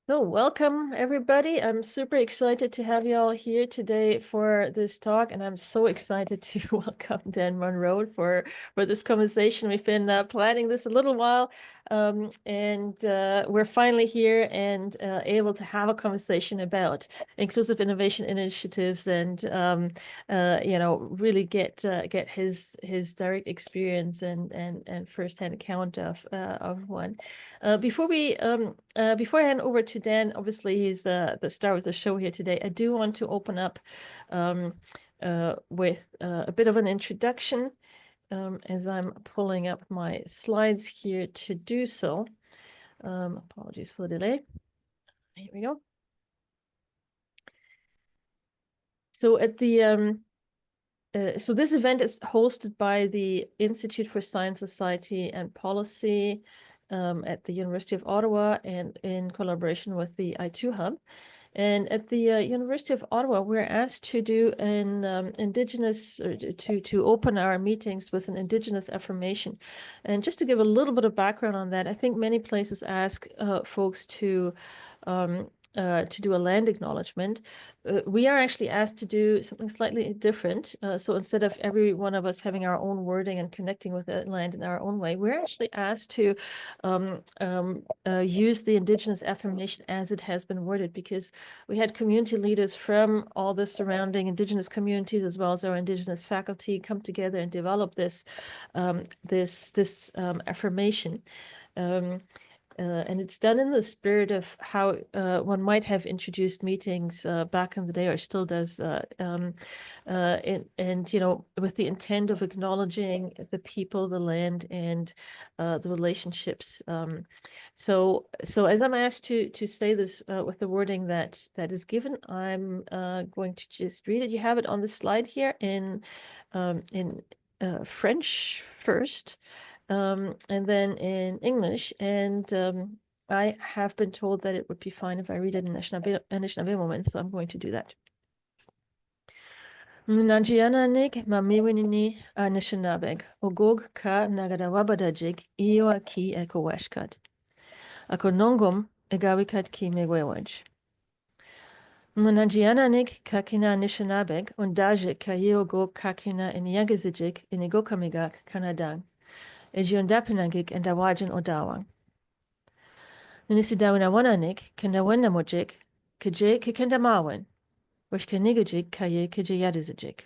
So welcome everybody. I'm super excited to have you all here today for this talk, and I'm so excited to welcome Dan Munro for this conversation. We've been planning this a little while, and we're finally here and able to have a conversation about inclusive innovation initiatives and really get his direct experience and firsthand account of one. Before I hand over to Dan, obviously he's the star of the show here today. I do want to open up with a bit of an introduction as I'm pulling up my slides here to do so. Apologies for the delay. Here we go. So so this event is hosted by the Institute for Science, Society and Policy at the University of Ottawa and in collaboration with the I2 Hub. And at the University of Ottawa, we're asked to do an Indigenous, to open our meetings with an Indigenous affirmation. And just to give a little bit of background on that, I think many places ask folks to do a land acknowledgement. We are actually asked to do something slightly different. So instead of every one of us having our own wording and connecting with the land in our own way, we're actually asked to use the Indigenous affirmation as it has been worded, because we had community leaders from all the surrounding Indigenous communities as well as our Indigenous faculty come together and develop this affirmation. And it's done in the spirit of how one might have introduced meetings back in the day, or still does, with the intent of acknowledging the people, the land, and the relationships. So as I'm asked to say this with the wording that is given, I'm going to just read it. You have it on the slide here in French first. And then in English, and I have been told that it would be fine if I read it in Anishinaabe moment, so I'm going to do that. Mnajiananig mamiwinini Anishinabeg, ogog ka nagadawabadajig iyo ki ekoweshkat. Ako nongum egawikat ki megwewaj. Mnajiananig kakina Anishinabeg, undaje ka go kakina inyagizijig inigokamigak kanadang. Ejiondapinagik and Dawajan Odawang. Nisidawina wananik, Kendawena mojik, Kaje Kikendamawan, which Kenigajik Kaye Kajayadizajik.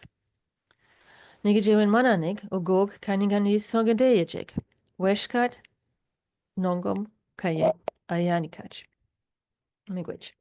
Nigajewin mananik, Ogog Kaningani Sogadeyajik, Weshkat, Nongom Kaye Ayanikach. Language.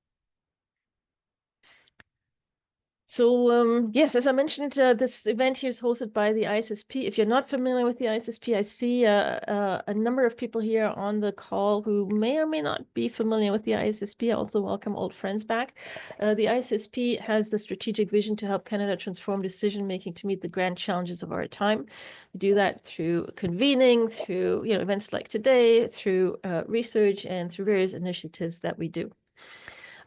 So yes, as I mentioned, this event here is hosted by the ISSP. If you're not familiar with the ISSP, I see a number of people here on the call who may or may not be familiar with the ISSP. I also welcome old friends back. The ISSP has the strategic vision to help Canada transform decision-making to meet the grand challenges of our time. We do that through convening, through events like today, through research, and through various initiatives that we do.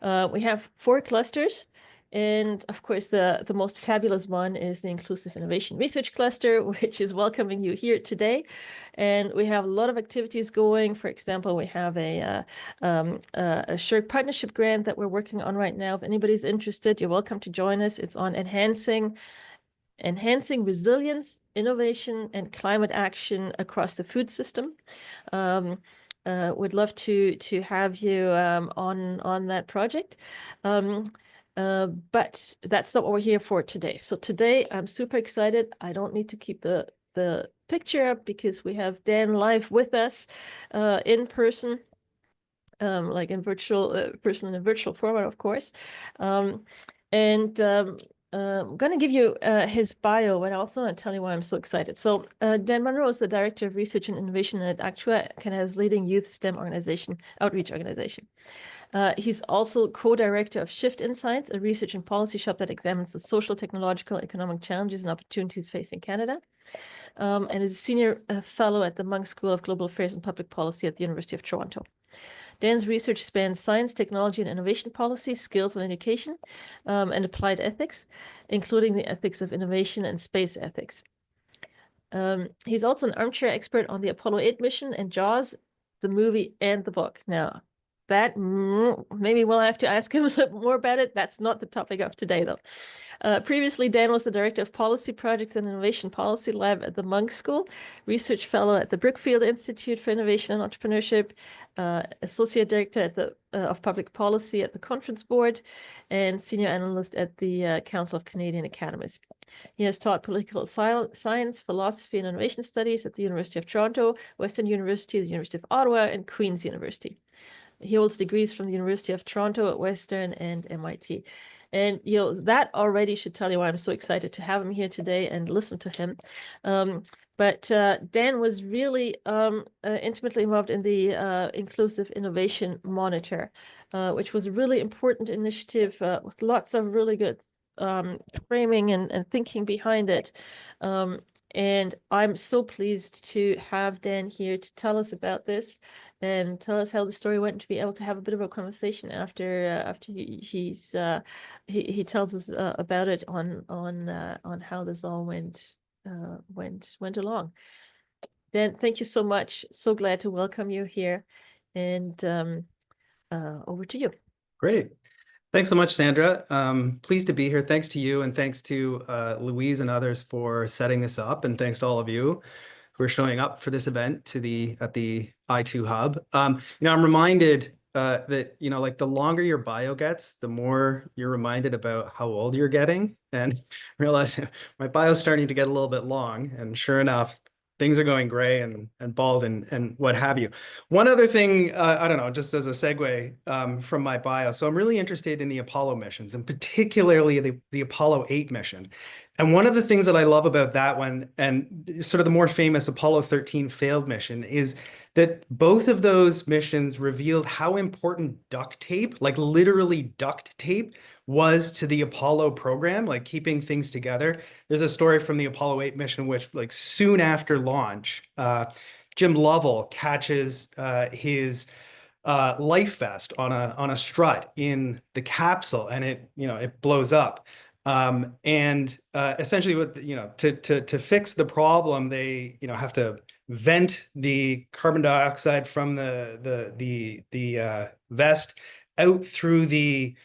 We have 4 clusters. And of course, the most fabulous one is the Inclusive Innovation Research Cluster, which is welcoming you here today. And we have a lot of activities going. For example, we have a SSHRC partnership grant that we're working on right now. If anybody's interested, you're welcome to join us. It's on enhancing resilience, innovation, and climate action across the food system. Would love to have you on that project. But that's not what we're here for today. So today I'm super excited. I don't need to keep the picture up because we have Dan live with us in person, like in virtual person in a virtual format, of course. I'm going to give you his bio, but I also want to tell you why I'm so excited. So Dan Munro is the Director of Research and Innovation at Actua, Canada's leading youth STEM outreach organization. He's also co-director of Shift Insights, a research and policy shop that examines the social, technological, economic challenges and opportunities facing Canada, and is a senior fellow at the Munk School of Global Affairs and Public Policy at the University of Toronto. Dan's research spans science, technology, and innovation policy, skills and education, and applied ethics, including the ethics of innovation and space ethics. He's also an armchair expert on the Apollo 8 mission and JAWS, the movie and the book. Now, that, maybe we'll have to ask him a little more about it. That's not the topic of today, though. Previously, Dan was the Director of Policy Projects and Innovation Policy Lab at the Munk School, Research Fellow at the Brookfield Institute for Innovation and Entrepreneurship, Associate Director at the of Public Policy at the Conference Board, and Senior Analyst at the Council of Canadian Academies. He has taught political science, philosophy, and innovation studies at the University of Toronto, Western University, the University of Ottawa, and Queen's University. He holds degrees from the University of Toronto, Western, and MIT. And that already should tell you why I'm so excited to have him here today and listen to him. But Dan was really intimately involved in the Inclusive Innovation Monitor, which was a really important initiative with lots of really good framing and thinking behind it. And I'm so pleased to have Dan here to tell us about this and tell us how the story went, and to be able to have a bit of a conversation after he tells us about it on how this all went along. Dan, thank you so much. So glad to welcome you here, and over to you. Great. Thanks so much, Sandra. Pleased to be here. Thanks to you, and thanks to Louise and others for setting this up, and thanks to all of you who are showing up for this event at the I2 Hub. I'm reminded that like the longer your bio gets, the more you're reminded about how old you're getting, and realize my bio's starting to get a little bit long, and sure enough, things are going gray and bald and what have you. One other thing, I don't know, just as a segue from my bio. So I'm really interested in the Apollo missions, and particularly the Apollo 8 mission. And one of the things that I love about that one, and sort of the more famous Apollo 13 failed mission, is that both of those missions revealed how important duct tape, like literally duct tape, was to the Apollo program, like keeping things together. There's a story from the Apollo 8 mission, which like soon after launch, Jim Lovell catches his life vest on a strut in the capsule, and it blows up. Essentially, what to fix the problem, they have to vent the carbon dioxide from the vest out through the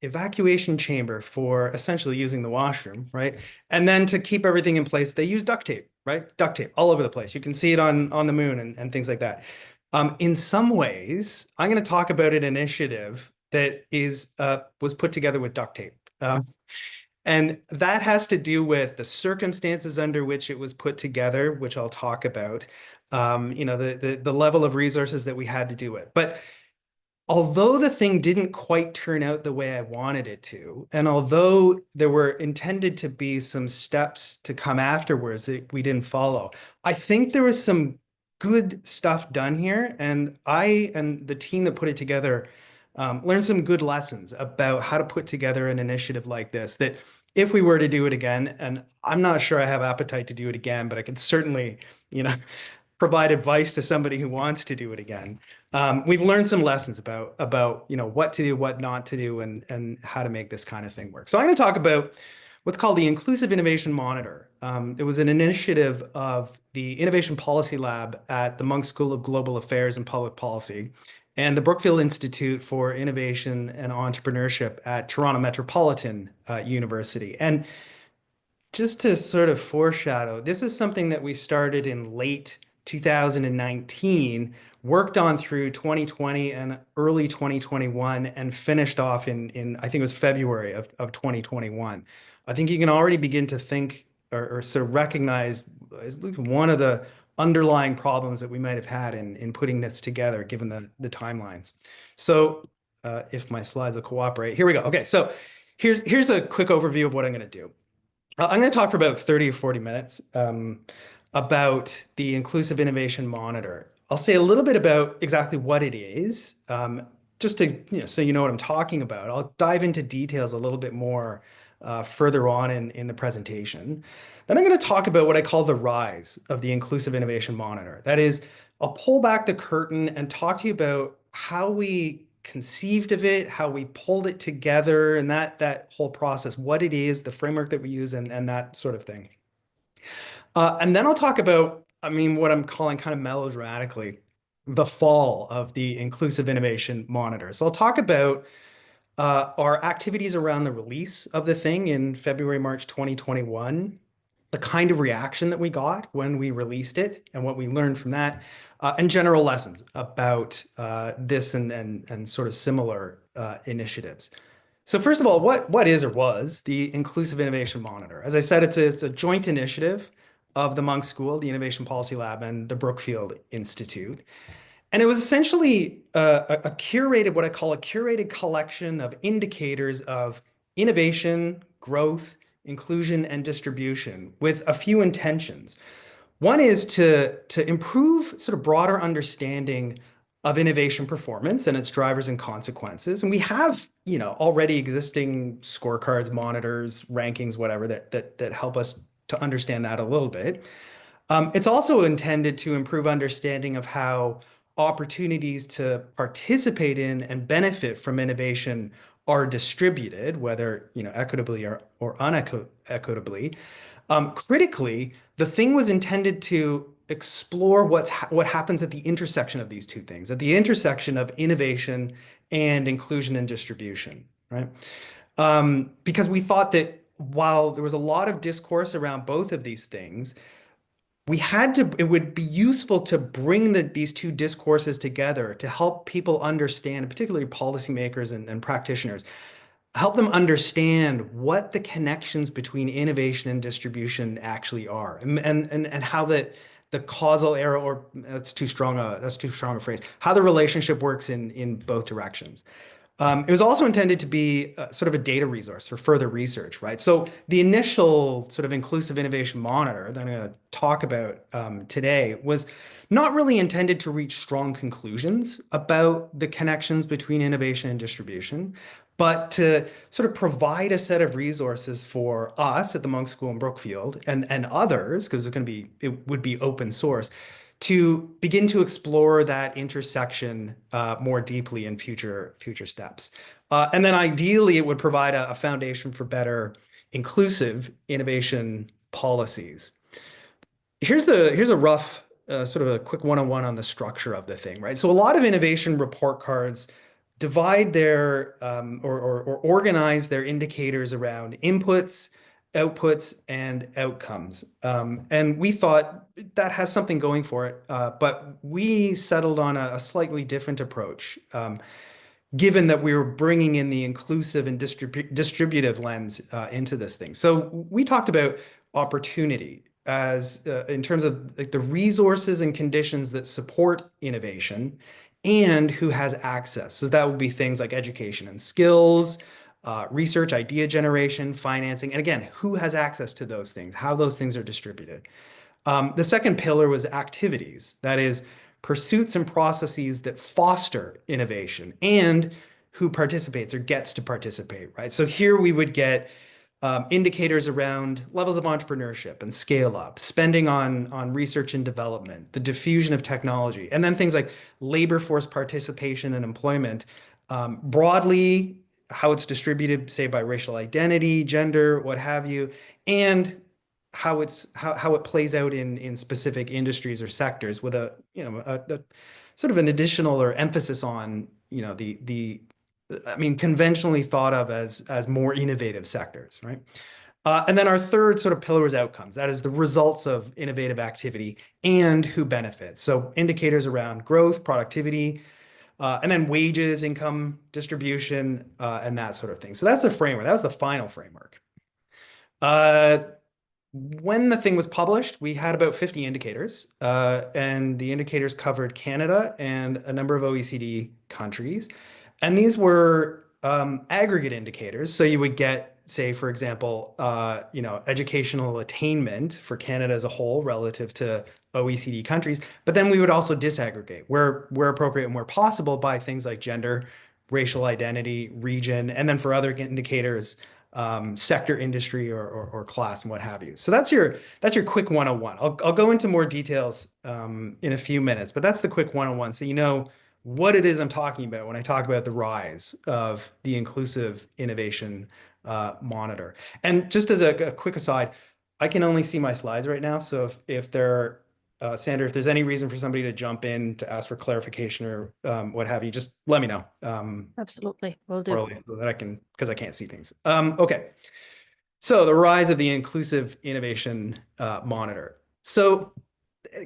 evacuation chamber for essentially using the washroom, right? And then to keep everything in place, they use duct tape, right? Duct tape all over the place. You can see it on the moon and things like that. In some ways, I'm going to talk about an initiative that was put together with duct tape. And that has to do with the circumstances under which it was put together, which I'll talk about, the level of resources that we had to do it. But although the thing didn't quite turn out the way I wanted it to, and although there were intended to be some steps to come afterwards that we didn't follow, I think there was some good stuff done here. And I and the team that put it together learned some good lessons about how to put together an initiative like this, that if we were to do it again, and I'm not sure I have appetite to do it again, but I could certainly, provide advice to somebody who wants to do it again. We've learned some lessons about what to do, what not to do, and how to make this kind of thing work. So I'm going to talk about what's called the Inclusive Innovation Monitor. It was an initiative of the Innovation Policy Lab at the Munk School of Global Affairs and Public Policy and the Brookfield Institute for Innovation and Entrepreneurship at Toronto Metropolitan University. And just to sort of foreshadow, this is something that we started in late 2019, worked on through 2020 and early 2021, and finished off in I think it was February of 2021. I think you can already begin to think or sort of recognize at least one of the underlying problems that we might have had in putting this together, given the timelines. So if my slides will cooperate, here we go. Okay, so here's a quick overview of what I'm going to do. I'm going to talk for about 30 or 40 minutes about the Inclusive Innovation Monitor. I'll say a little bit about exactly what it is, just to so you know what I'm talking about. I'll dive into details a little bit more further on in the presentation. Then I'm going to talk about what I call the rise of the Inclusive Innovation Monitor. That is, I'll pull back the curtain and talk to you about how we conceived of it, how we pulled it together, and that whole process, what it is, the framework that we use, and that sort of thing. And then I'll talk about, what I'm calling kind of melodramatically, the fall of the Inclusive Innovation Monitor. So I'll talk about our activities around the release of the thing in February, March 2021, the kind of reaction that we got when we released it and what we learned from that, and general lessons about this and sort of similar initiatives. So first of all, what is or was the Inclusive Innovation Monitor? As I said, it's a joint initiative of the Munk School, the Innovation Policy Lab, and the Brookfield Institute. And it was essentially a curated, what I call a curated collection of indicators of innovation, growth, inclusion, and distribution with a few intentions. One is to improve sort of broader understanding of innovation performance and its drivers and consequences. And we have, already existing scorecards, monitors, rankings, whatever that help us to understand that a little bit. It's also intended to improve understanding of how opportunities to participate in and benefit from innovation are distributed, whether equitably or unequitably. Critically, the thing was intended to explore what happens at the intersection of these two things, at the intersection of innovation and inclusion and distribution, right? Because we thought that while there was a lot of discourse around both of these things, it would be useful to bring these two discourses together to help people understand, particularly policymakers and practitioners, help them understand what the connections between innovation and distribution actually are, and how the causal arrow, or that's too strong a phrase, how the relationship works in both directions. It was also intended to be sort of a data resource for further research, right? So the initial sort of Inclusive Innovation Monitor that I'm going to talk about today was not really intended to reach strong conclusions about the connections between innovation and distribution, but to sort of provide a set of resources for us at the Munk School in Brookfield and others, because it would be open source, to begin to explore that intersection more deeply in future steps. And then ideally, it would provide a foundation for better inclusive innovation policies. Here's a rough, sort of a quick one-on-one on the structure of the thing, right? So a lot of innovation report cards divide their or organize their indicators around inputs, outputs, and outcomes. And we thought that has something going for it, but we settled on a slightly different approach, given that we were bringing in the inclusive and distributive lens into this thing. So we talked about opportunity as in terms of like the resources and conditions that support innovation and who has access. So that would be things like education and skills, research, idea generation, financing, and again, who has access to those things, how those things are distributed. The second pillar was activities, that is, pursuits and processes that foster innovation and who participates or gets to participate, right? So here we would get indicators around levels of entrepreneurship and scale up, spending on research and development, the diffusion of technology, and then things like labor force participation and employment, broadly, how it's distributed, say, by racial identity, gender, what have you, and how it plays out in specific industries or sectors with a sort of an additional or emphasis on conventionally thought of as more innovative sectors, right? And then our third sort of pillar is outcomes. That is the results of innovative activity and who benefits. So indicators around growth, productivity, and then wages, income distribution, and that sort of thing. So that's the framework. That was the final framework. When the thing was published, we had about 50 indicators, and the indicators covered Canada and a number of OECD countries. And these were aggregate indicators. So you would get, say, for example, educational attainment for Canada as a whole relative to OECD countries. But then we would also disaggregate where appropriate and where possible by things like gender, racial identity, region, and then for other indicators, sector, industry, or class, and what have you. So that's your quick 101. I'll go into more details in a few minutes, but that's the quick 101. So you know what it is I'm talking about when I talk about the rise of the Inclusive Innovation Monitor. And just as a quick aside, I can only see my slides right now. So if there Sandra, if there's any reason for somebody to jump in to ask for clarification or what have you, just let me know. Absolutely, will do. Orally, so that I can, because I can't see things. Okay. So the rise of the inclusive innovation monitor. So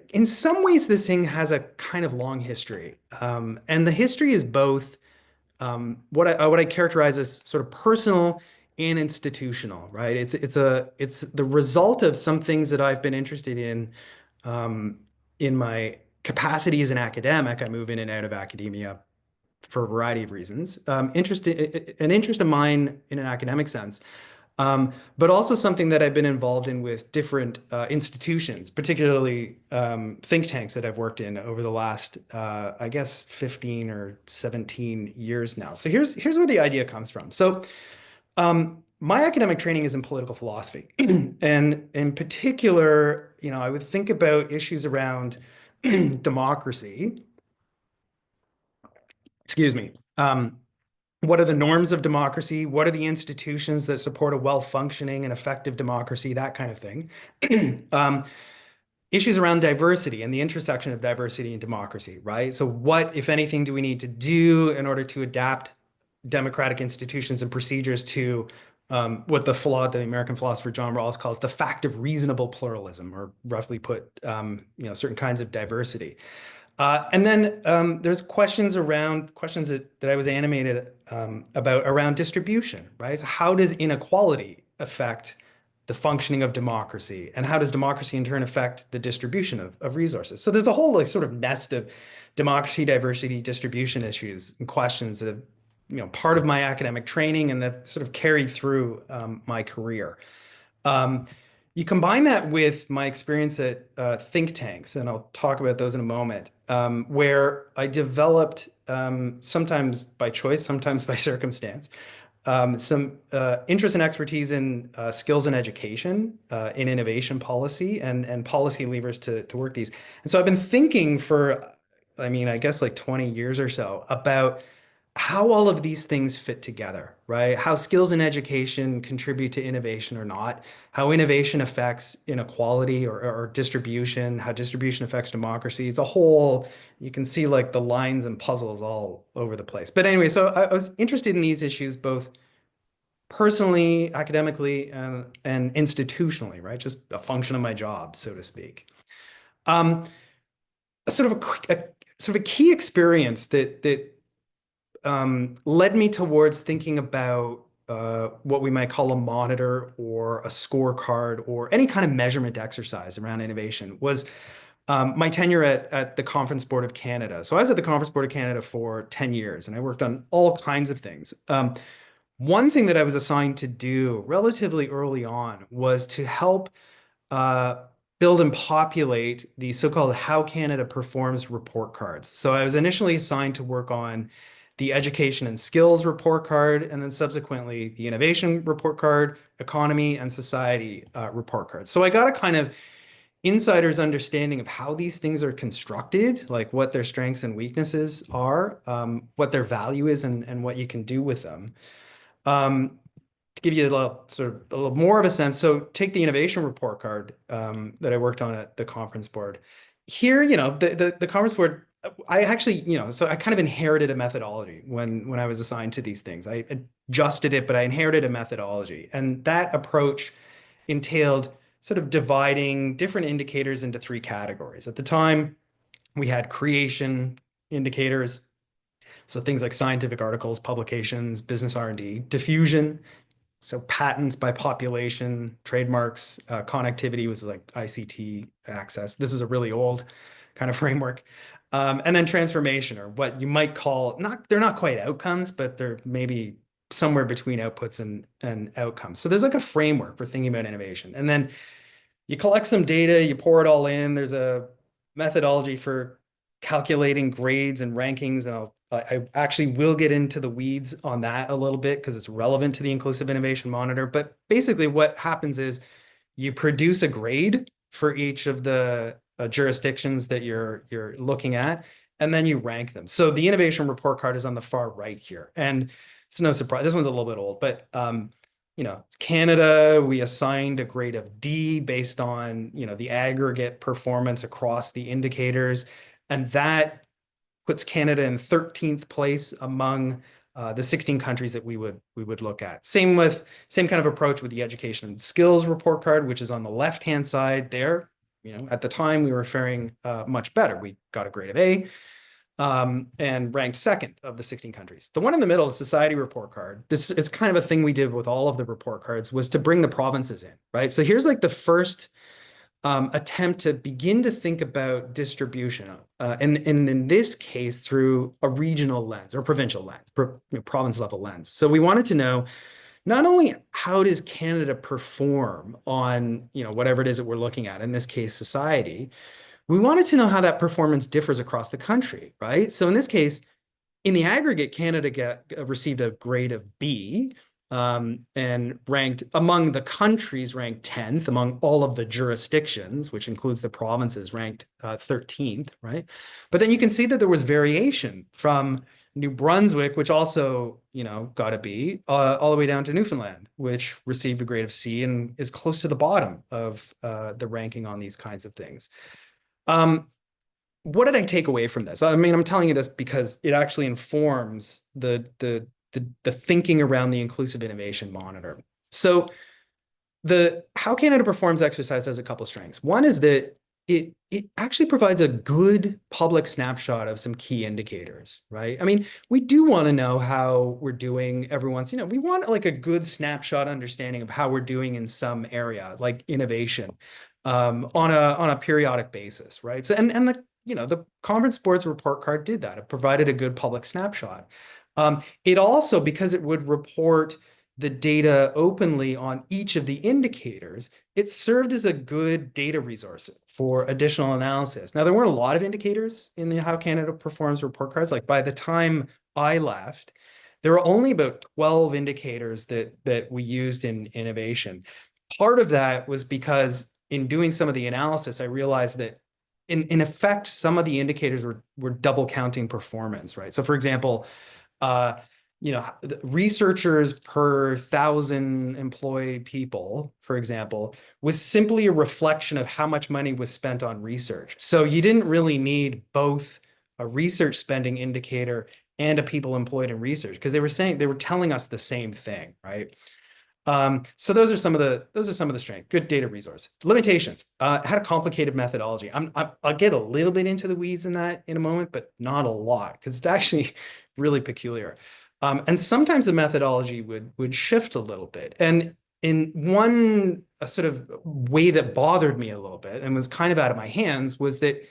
in some ways, this thing has a kind of long history. And the history is both what I characterize as sort of personal and institutional, right? It's the result of some things that I've been interested in my capacity as an academic. I move in and out of academia for a variety of reasons. An interest of mine in an academic sense, but also something that I've been involved in with different institutions, particularly think tanks that I've worked in over the last, I guess, 15 or 17 years now. So here's where the idea comes from. So my academic training is in political philosophy, and in particular, I would think about issues around democracy. Excuse me. What are the norms of democracy? What are the institutions that support a well-functioning and effective democracy? That kind of thing. Issues around diversity and the intersection of diversity and democracy, right? So what, if anything, do we need to do in order to adapt democratic institutions and procedures to what the American philosopher John Rawls calls the fact of reasonable pluralism, or roughly put, certain kinds of diversity. And then there's questions that I was animated about around distribution, right? So how does inequality affect the functioning of democracy? And how does democracy in turn affect the distribution of resources? So there's a whole sort of nest of democracy, diversity, distribution issues and questions that have, part of my academic training and that sort of carried through my career. You combine that with my experience at think tanks, and I'll talk about those in a moment, where I developed, sometimes by choice, sometimes by circumstance, some interest and expertise in skills and education, in innovation policy and policy levers to work these. And so I've been thinking for, I guess like 20 years or so about how all of these things fit together, right? How skills and education contribute to innovation or not, how innovation affects inequality or distribution, how distribution affects democracy. It's a whole, you can see like the lines and puzzles all over the place. But anyway, so I was interested in these issues both personally, academically, and institutionally, right? Just a function of my job, so to speak. A sort of a key experience that led me towards thinking about what we might call a monitor or a scorecard or any kind of measurement exercise around innovation was my tenure at the Conference Board of Canada. So I was at the Conference Board of Canada for 10 years and I worked on all kinds of things. One thing that I was assigned to do relatively early on was to help build and populate the so-called How Canada Performs report cards. So I was initially assigned to work on the education and skills report card, and then subsequently the innovation report card, economy and society report card. So I got a kind of insider's understanding of how these things are constructed, like what their strengths and weaknesses are, what their value is, and what you can do with them. To give you a little more of a sense, so take the innovation report card that I worked on at the conference board. Here, the conference board, I actually, so I kind of inherited a methodology when I was assigned to these things. I adjusted it, but I inherited a methodology. And that approach entailed sort of dividing different indicators into three categories. At the time, we had creation indicators, so things like scientific articles, publications, business R&D, diffusion, so patents by population, trademarks, connectivity was like ICT access. This is a really old kind of framework. And then transformation, or what you might call, they're not quite outcomes, but they're maybe somewhere between outputs and outcomes. So there's like a framework for thinking about innovation. And then you collect some data, you pour it all in. There's a methodology for calculating grades and rankings, and I actually will get into the weeds on that a little bit because it's relevant to the Inclusive Innovation Monitor. But basically what happens is you produce a grade for each of the jurisdictions that you're looking at, and then you rank them. So the innovation report card is on the far right here. And it's no surprise, this one's a little bit old, but Canada, we assigned a grade of D based on, the aggregate performance across the indicators. And that puts Canada in 13th place among the 16 countries that we would look at. Same kind of approach with the education and skills report card, which is on the left-hand side there. At the time we were faring much better. We got a grade of A. And ranked second of the 16 countries. The one in the middle, the society report card, this is kind of a thing we did with all of the report cards, was to bring the provinces in, right? So here's like the first attempt to begin to think about distribution, and in this case through a regional lens or provincial lens, province level lens. So we wanted to know not only how does Canada perform on whatever it is that we're looking at, in this case society, we wanted to know how that performance differs across the country, right? So in this case, in the aggregate, Canada received a grade of B, and ranked among the countries, ranked 10th, among all of the jurisdictions, which includes the provinces, ranked 13th, right? But then you can see that there was variation from New Brunswick, which also, got a B, all the way down to Newfoundland, which received a grade of C and is close to the bottom of the ranking on these kinds of things. What did I take away from this? I mean, I'm telling you this because it actually informs the thinking around the inclusive innovation monitor. So the How Canada Performs exercise has a couple of strengths. One is that it actually provides a good public snapshot of some key indicators, right? I mean, we do want to know how we're doing every once, we want like a good snapshot understanding of how we're doing in some area, like innovation, on a periodic basis, right? So and the conference board's report card did that. It provided a good public snapshot. It also, because it would report the data openly on each of the indicators, it served as a good data resource for additional analysis. Now, there weren't a lot of indicators in the How Canada Performs report cards. Like by the time I left, there were only about 12 indicators that we used in innovation. Part of that was because in doing some of the analysis, I realized that in effect, some of the indicators were double counting performance, right? So for example, researchers per 1,000 employed people, for example, was simply a reflection of how much money was spent on research. So you didn't really need both a research spending indicator and a people employed in research, because they were telling us the same thing, right? So those are some of the strengths. Good data resource. Limitations. Had a complicated methodology. I'll get a little bit into the weeds in that in a moment, but not a lot, because it's actually really peculiar. And sometimes the methodology would shift a little bit. And in one sort of way that bothered me a little bit and was kind of out of my hands was that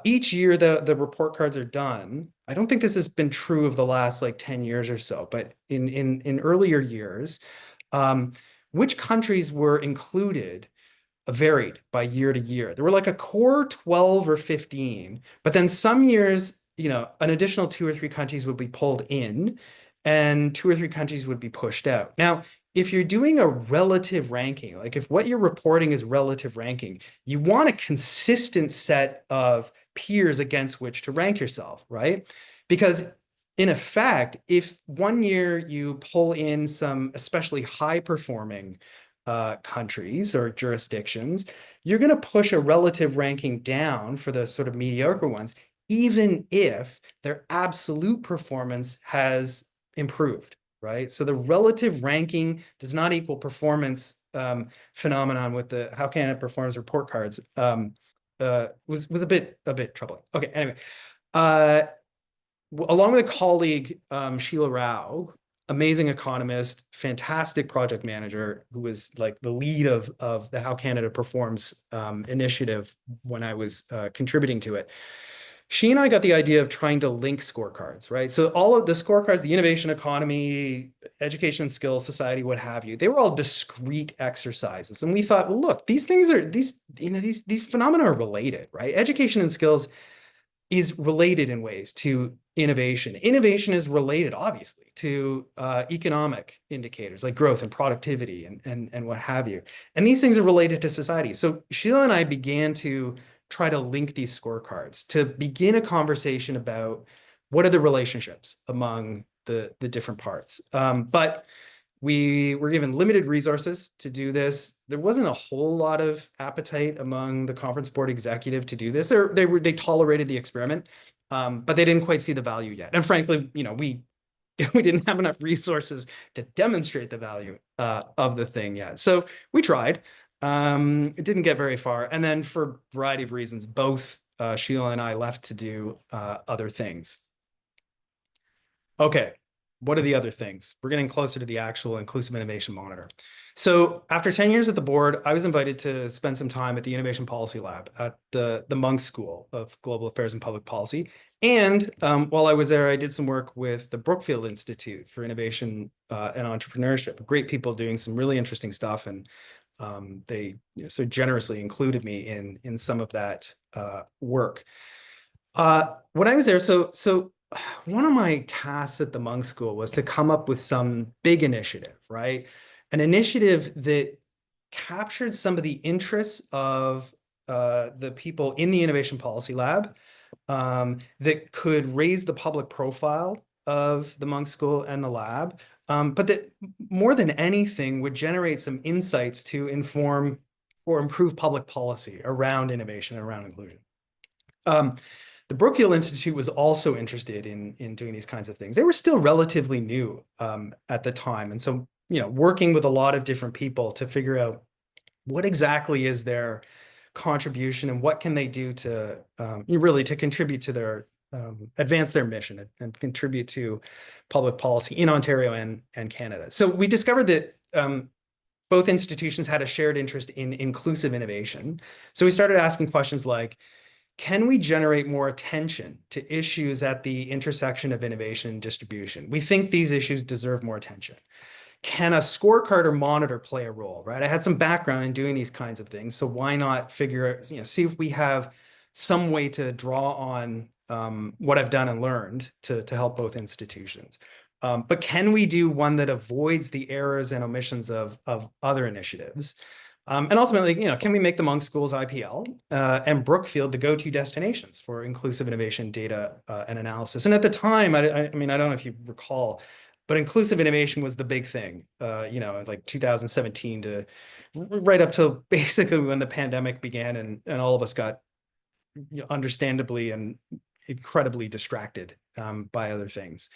each year the report cards are done. I don't think this has been true of the last like 10 years or so, but in earlier years, which countries were included varied by year to year. There were like a core 12 or 15, but then some years, an additional 2 or 3 countries would be pulled in and 2 or 3 countries would be pushed out. Now, if you're doing a relative ranking, like if what you're reporting is relative ranking, you want a consistent set of peers against which to rank yourself, right? Because in effect, if one year you pull in some especially high-performing countries or jurisdictions, you're going to push a relative ranking down for the sort of mediocre ones, even if their absolute performance has improved, right? So the relative ranking does not equal performance phenomenon with the How Canada Performs report cards was a bit troubling. Okay, anyway. Along with a colleague, Sheila Rao, amazing economist, fantastic project manager, who was like the lead of the How Canada Performs initiative when I was contributing to it. She and I got the idea of trying to link scorecards, right? So all of the scorecards, the innovation economy, education and skills society, what have you, they were all discrete exercises. And we thought, well, look, these things are, these phenomena are related, right? Education and skills is related in ways to innovation. Innovation is related, obviously, to economic indicators like growth and productivity and what have you. And these things are related to society. So Sheila and I began to try to link these scorecards to begin a conversation about what are the relationships among the different parts. But We were given limited resources to do this. There wasn't a whole lot of appetite among the conference board executive to do this. They tolerated the experiment, but they didn't quite see the value yet. And frankly, we we didn't have enough resources to demonstrate the value of the thing yet. So we tried. It didn't get very far. And then for a variety of reasons, both Sheila and I left to do other things. Okay, what are the other things? We're getting closer to the actual Inclusive Innovation Monitor. So after 10 years at the board, I was invited to spend some time at the Innovation Policy Lab at the Munk School of Global Affairs and Public Policy. And while I was there, I did some work with the Brookfield Institute for Innovation and Entrepreneurship. Great people doing some really interesting stuff. And they so generously included me in some of that work. When I was there, so one of my tasks at the Munk School was to come up with some big initiative, right? An initiative that captured some of the interests of the people in the Innovation Policy Lab, that could raise the public profile of the Munk School and the lab, but that more than anything would generate some insights to inform or improve public policy around innovation and around inclusion. The Brookfield Institute was also interested in doing these kinds of things. They were still relatively new at the time. And so, working with a lot of different people to figure out what exactly is their contribution and what can they do to really to contribute to their advance their mission and contribute to public policy in Ontario and Canada. So we discovered that both institutions had a shared interest in inclusive innovation. So we started asking questions like, can we generate more attention to issues at the intersection of innovation and distribution? We think these issues deserve more attention. Can a scorecard or monitor play a role, right? I had some background in doing these kinds of things, so why not see if we have some way to draw on what I've done and learned to help both institutions. But can we do one that avoids the errors and omissions of other initiatives? And ultimately, can we make the Munk School's IPL and Brookfield the go-to destinations for inclusive innovation data and analysis? And at the time, I mean, I don't know if you recall, but inclusive innovation was the big thing, like 2017 to right up to basically when the pandemic began and all of us got understandably and incredibly distracted by other things.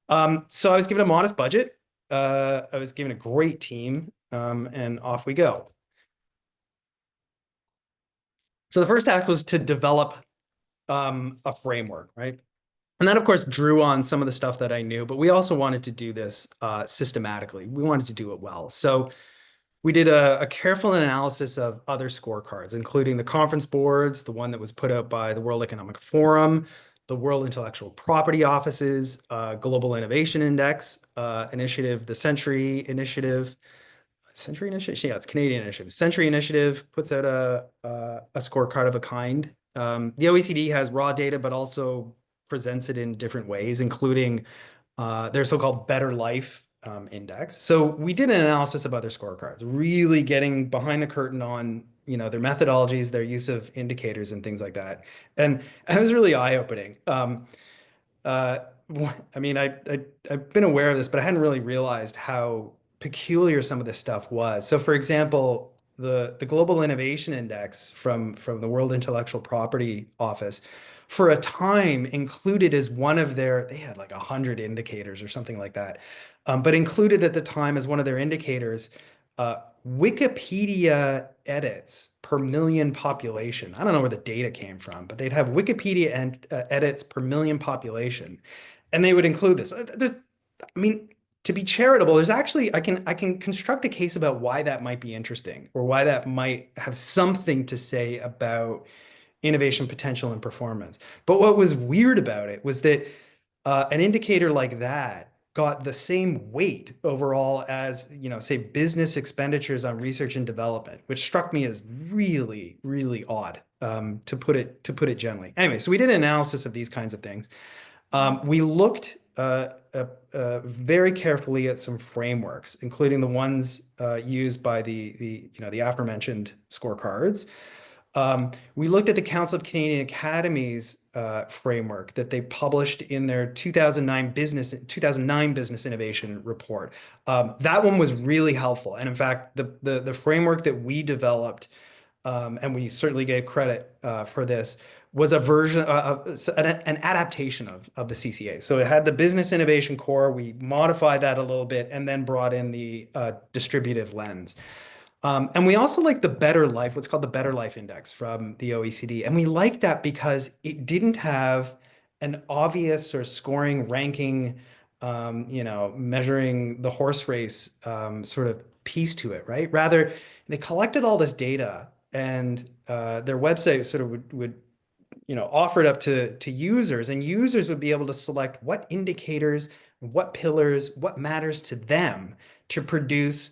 So I was given a modest budget. I was given a great team, and off we go. So the first act was to develop a framework, right? And that, of course, drew on some of the stuff that I knew, but we also wanted to do this systematically. We wanted to do it well. So we did a careful analysis of other scorecards, including the conference boards, the one that was put out by the World Economic Forum, the World Intellectual Property Office's Global Innovation Index initiative, the Century Initiative. Century Initiative? Yeah, it's Canadian Initiative. Century Initiative puts out a scorecard of a kind. The OECD has raw data, but also presents it in different ways, including their so-called Better Life Index. So we did an analysis of other scorecards, really getting behind the curtain on their methodologies, their use of indicators and things like that. And it was really eye-opening. I mean, I've been aware of this, but I hadn't really realized how peculiar some of this stuff was. So for example, the Global Innovation Index from the World Intellectual Property Office, for a time included as one of they had like 100 indicators or something like that, but included at the time as one of their indicators, Wikipedia edits per million population. I don't know where the data came from, but they'd have Wikipedia edits per million population. And they would include this. To be charitable, there's actually, I can construct a case about why that might be interesting or why that might have something to say about innovation potential and performance. But what was weird about it was that an indicator like that got the same weight overall as, say, business expenditures on research and development, which struck me as really, really odd, to put it gently. Anyway, so we did an analysis of these kinds of things. We looked very carefully at some frameworks, including the ones used by the aforementioned scorecards. We looked at the Council of Canadian Academies framework that they published in their 2009 business innovation report. That one was really helpful. And in fact, the framework that we developed, and we certainly gave credit for this, was a version of an adaptation of the CCA. So it had the business innovation core. We modified that a little bit and then brought in the distributive lens. And we also like the Better Life, what's called the Better Life Index from the OECD. And we like that because it didn't have an obvious sort of scoring, ranking, measuring the horse race sort of piece to it, right? Rather, they collected all this data and their website sort of would offer it up to users, and users would be able to select what indicators, what pillars, what matters to them to produce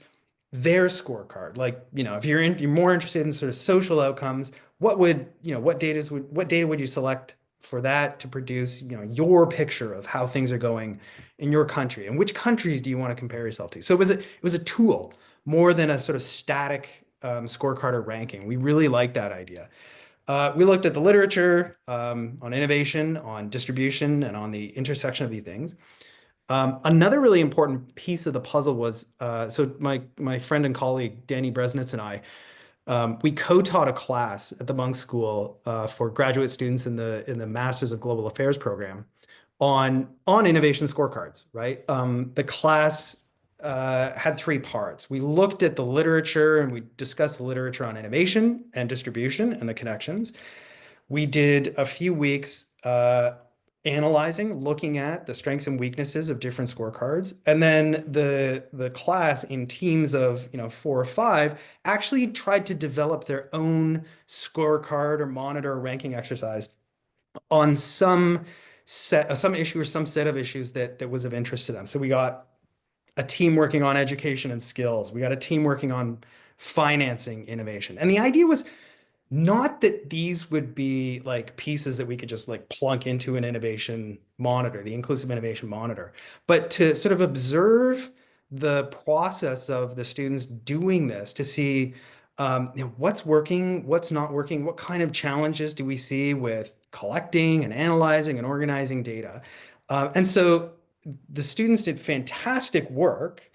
their scorecard. Like, if you're more interested in sort of social outcomes, what data would you select for that to produce, your picture of how things are going in your country, and which countries do you want to compare yourself to? So it was a tool more than a sort of static scorecard or ranking. We really like that idea. We looked at the literature on innovation, on distribution, and on the intersection of these things. Another really important piece of the puzzle was, so my friend and colleague, Danny Bresnitz, and I, we co-taught a class at the Munk School for graduate students in the Masters of Global Affairs program on innovation scorecards, right? The class had three parts. We looked at the literature and we discussed the literature on innovation and distribution and the connections. We did a few weeks analyzing, looking at the strengths and weaknesses of different scorecards. And then the class, in teams of 4 or 5, actually tried to develop their own scorecard or monitor or ranking exercise on some issue or some set of issues that was of interest to them. So we got a team working on education and skills. We got a team working on financing innovation. And the idea was not that these would be like pieces that we could just like plunk into an innovation monitor, the inclusive innovation monitor, but to sort of observe the process of the students doing this to see what's working, what's not working, what kind of challenges do we see with collecting and analyzing and organizing data. And so the students did fantastic work.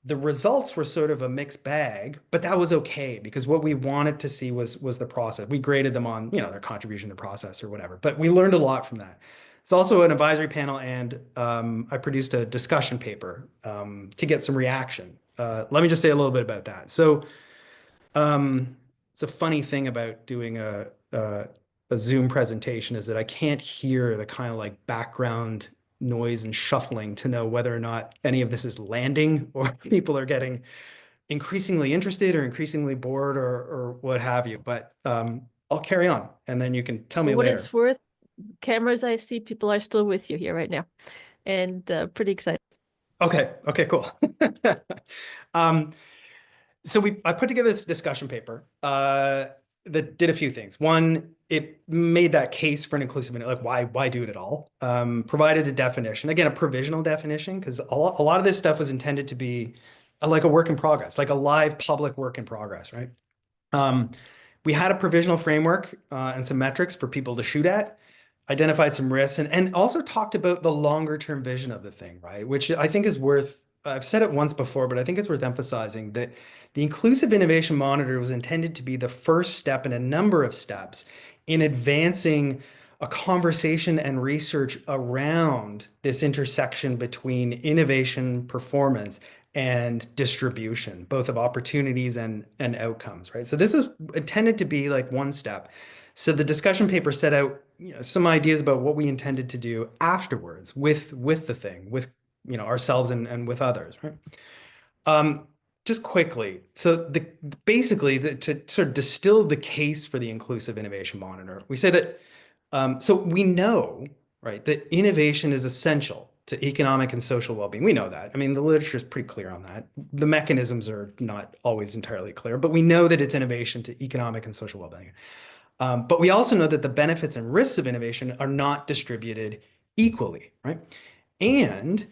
The results were sort of a mixed bag, but that was okay because what we wanted to see was the process. We graded them on, their contribution to the process or whatever, but we learned a lot from that. It's also an advisory panel, and I produced a discussion paper to get some reaction. Let me just say a little bit about that. So it's a funny thing about doing a Zoom presentation is that I can't hear the kind of like background noise and shuffling to know whether or not any of this is landing or people are getting increasingly interested or increasingly bored or what have you. But I'll carry on and then you can tell me For what later. it's worth, cameras I see, people are still with you here right now, and pretty excited. Okay, cool. So I put together this discussion paper that did a few things. One, it made that case for an inclusive, like why do it at all? Provided a definition, again, a provisional definition, because a lot of this stuff was intended to be like a work in progress, like a live public work in progress, right? We had a provisional framework and some metrics for people to shoot at, identified some risks, and also talked about the longer term vision of the thing, right? Which I think is worth, I've said it once before, but I think it's worth emphasizing that the Inclusive Innovation Monitor was intended to be the first step in a number of steps in advancing a conversation and research around this intersection between innovation, performance, and distribution, both of opportunities and outcomes, right? So this is intended to be like one step. So the discussion paper set out some ideas about what we intended to do afterwards with the thing, with ourselves and with others, right? Just quickly, so basically to sort of distill the case for the Inclusive Innovation Monitor, we say that so we know, right, that innovation is essential to economic and social well-being. We know that. I mean, the literature is pretty clear on that. The mechanisms are not always entirely clear, but we know that it's innovation to economic and social well-being. But we also know that the benefits and risks of innovation are not distributed equally, right? And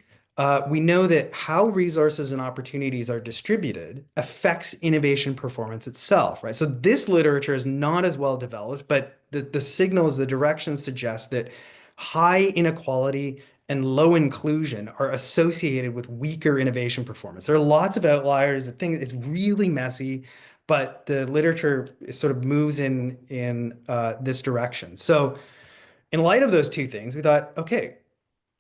we know that how resources and opportunities are distributed affects innovation performance itself, right? So this literature is not as well developed, but the signals, the directions suggest that high inequality and low inclusion are associated with weaker innovation performance. There are lots of outliers. The thing is really messy, but the literature sort of moves in this direction. So in light of those two things, we thought, okay,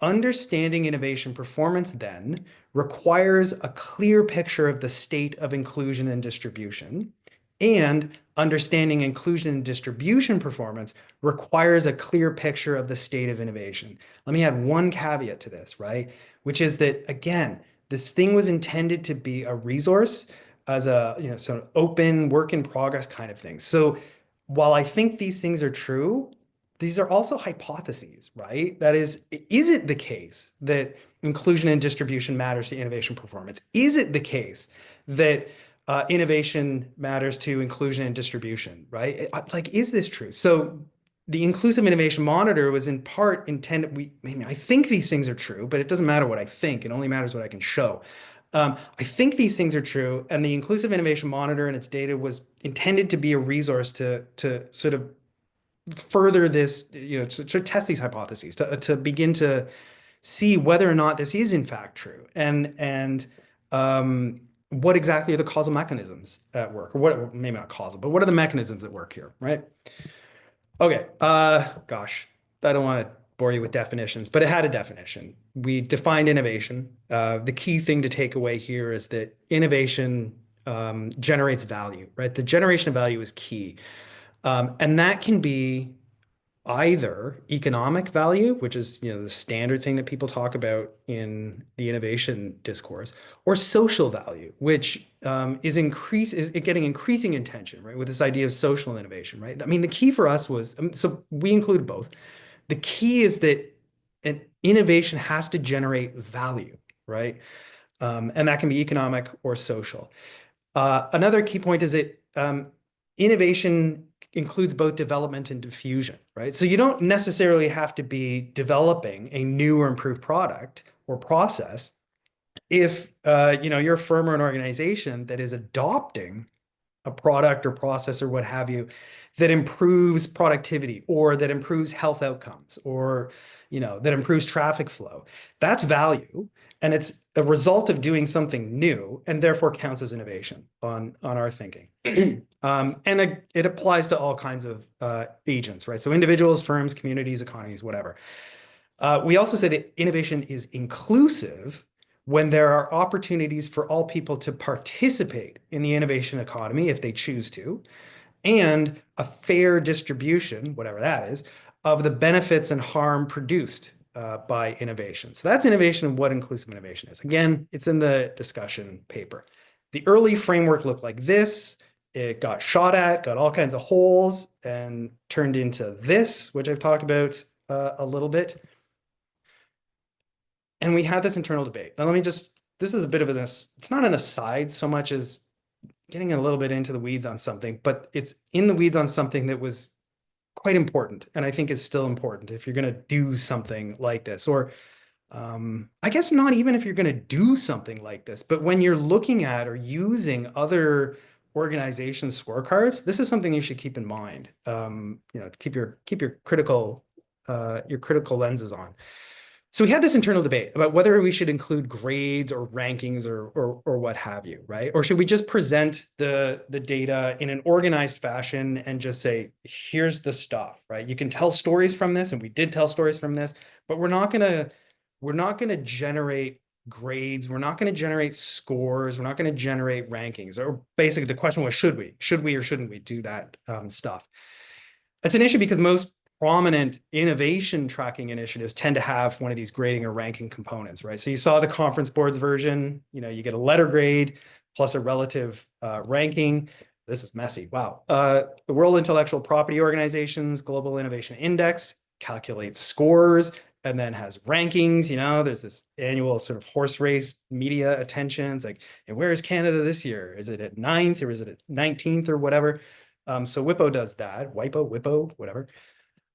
understanding innovation performance then requires a clear picture of the state of inclusion and distribution. And understanding inclusion and distribution performance requires a clear picture of the state of innovation. Let me add one caveat to this, right? Which is that, again, this thing was intended to be a resource as a, sort of open work in progress kind of thing. So while I think these things are true, these are also hypotheses, right? That is it the case that inclusion and distribution matters to innovation performance? Is it the case that innovation matters to inclusion and distribution, right? Like, is this true? So the Inclusive Innovation Monitor was in part intended, I think these things are true, but it doesn't matter what I think. It only matters what I can show. I think these things are true, and the Inclusive Innovation Monitor and its data was intended to be a resource to sort of further this, to test these hypotheses, to begin to see whether or not this is in fact true, and what exactly are the causal mechanisms at work, or what, maybe not causal, but what are the mechanisms at work here, right? Okay, gosh, I don't want to bore you with definitions, but it had a definition. We defined innovation. The key thing to take away here is that innovation generates value, right? The generation of value is key. And that can be either economic value, which is the standard thing that people talk about in the innovation discourse, or social value, which is getting increasing attention, right? With this idea of social innovation, right? I mean, the key for us was, so we include both. The key is that an innovation has to generate value, right? And that can be economic or social. Another key point is that innovation includes both development and diffusion, right? So you don't necessarily have to be developing a new or improved product or process if you're a firm or an organization that is adopting a product or process or what have you that improves productivity or that improves health outcomes or that improves traffic flow. That's value, and it's a result of doing something new, and therefore counts as innovation on our thinking. And it applies to all kinds of agents, right? So individuals, firms, communities, economies, whatever. We also say that innovation is inclusive when there are opportunities for all people to participate in the innovation economy if they choose to, and a fair distribution, whatever that is, of the benefits and harm produced by innovation. So that's innovation and what inclusive innovation is. Again, it's in the discussion paper. The early framework looked like this. It got shot at, got all kinds of holes, and turned into this, which I've talked about a little bit. And we had this internal debate. Now, this is a bit of it's not an aside so much as getting a little bit into the weeds on something, but it's in the weeds on something that was quite important, and I think is still important if you're going to do something like this, or I guess not even if you're going to do something like this, but when you're looking at or using other organizations' scorecards, this is something you should keep in mind. Keep your critical lenses on. So we had this internal debate about whether we should include grades or rankings or what have you, right? Or should we just present the data in an organized fashion and just say, here's the stuff, right? You can tell stories from this, and we did tell stories from this, but we're not gonna generate grades. We're not going to generate scores. We're not going to generate rankings. Or basically the question was, should we or shouldn't we do that stuff? That's an issue because most prominent innovation tracking initiatives tend to have one of these grading or ranking components, right? So you saw the conference boards version, you get a letter grade plus a relative ranking. This is messy. Wow. The World Intellectual Property Organization's Global Innovation Index calculates scores and then has rankings. There's this annual sort of horse race media attention. It's like, and where is Canada this year? Is it at 9th or is it at 19th or whatever? So WIPO does that. WIPO, whatever.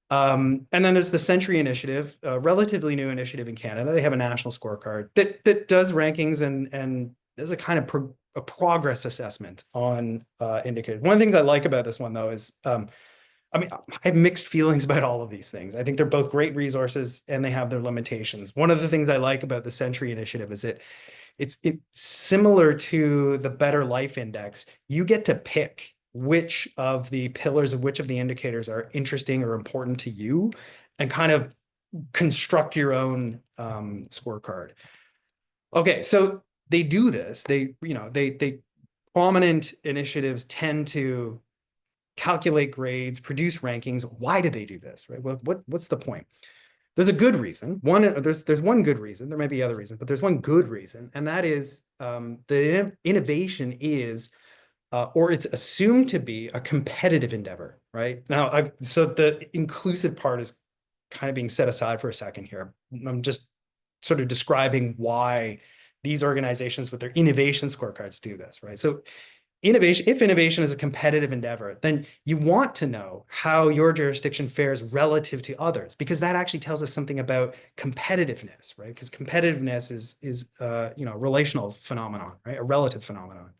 And then there's the Century Initiative, a relatively new initiative in Canada. They have a national scorecard that does rankings and does a kind of a progress assessment on indicators. One of the things I like about this one, though, is I mean, I have mixed feelings about all of these things. I think they're both great resources and they have their limitations. One of the things I like about the Century Initiative is it's similar to the Better Life Index. You get to pick which of the pillars of which of the indicators are interesting or important to you and kind of construct your own scorecard. Okay, so they do this. They prominent initiatives tend to calculate grades, produce rankings. Why do they do this, right? What's the point? There's a good reason. There's one good reason. There might be other reasons, but there's one good reason, and that is the innovation is, or it's assumed to be, a competitive endeavor, right? Now, so the inclusive part is kind of being set aside for a second here. I'm just sort of describing why these organizations with their innovation scorecards do this, right? So if innovation is a competitive endeavor, then you want to know how your jurisdiction fares relative to others, because that actually tells us something about competitiveness, right? Because competitiveness is a relational phenomenon, right? A relative phenomenon.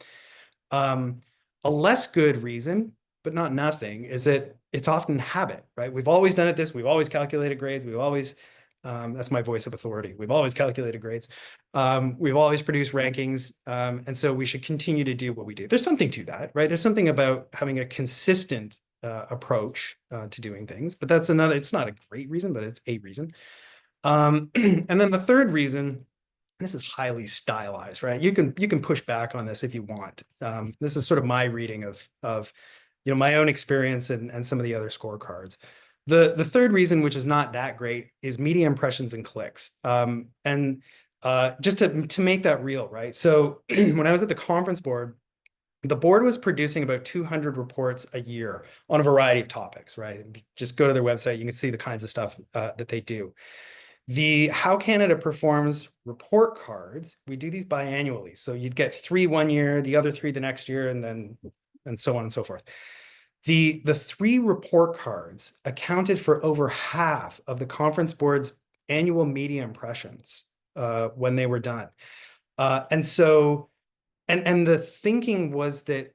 A less good reason, but not nothing, is that it's often habit, right? We've always done it this. We've always calculated grades. We've always that's my voice of authority. We've always calculated grades. We've always produced rankings. And so we should continue to do what we do. There's something to that, right? There's something about having a consistent approach to doing things, but it's not a great reason, but it's a reason. And then the third reason, this is highly stylized, right? You can push back on this if you want. This is sort of my reading of my own experience and some of the other scorecards. The third reason, which is not that great, is media impressions and clicks. Just to make that real, right? So when I was at the conference board, the board was producing about 200 reports a year on a variety of topics, right? Just go to their website, you can see the kinds of stuff that they do. The How Canada Performs report cards, we do these biannually. So you'd get 3 one year, the other 3 the next year, and so on and so forth. The 3 report cards accounted for over half of the conference board's annual media impressions when they were done. And the thinking was that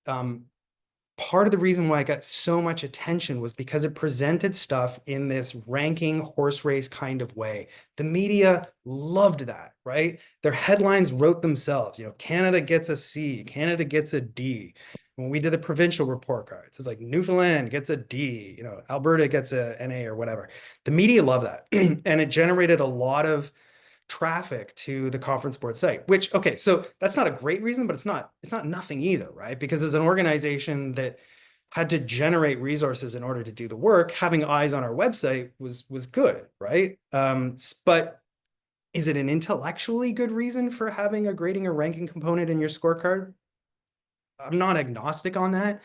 part of the reason why it got so much attention was because it presented stuff in this ranking horse race kind of way. The media loved that, right? Their headlines wrote themselves. Canada gets a C, Canada gets a D. When we did the provincial report cards, it's like Newfoundland gets a D, Alberta gets a NA or whatever. The media loved that. And it generated a lot of traffic to the conference board site, which, okay, so that's not a great reason, but it's not nothing either, right? Because as an organization that had to generate resources in order to do the work, having eyes on our website was good, right? But is it an intellectually good reason for having a grading or ranking component in your scorecard? I'm not agnostic on that,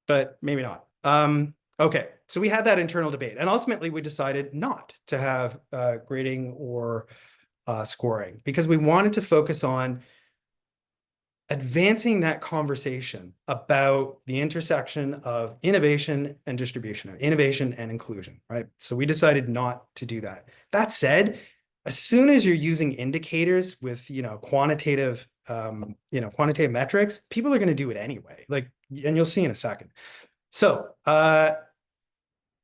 but maybe not. Okay, so we had that internal debate, and ultimately we decided not to have grading or scoring, because we wanted to focus on advancing that conversation about the intersection of innovation and distribution, of innovation and inclusion, right? So we decided not to do that. That said, as soon as you're using indicators with quantitative metrics, people are going to do it anyway. And you'll see in a second. So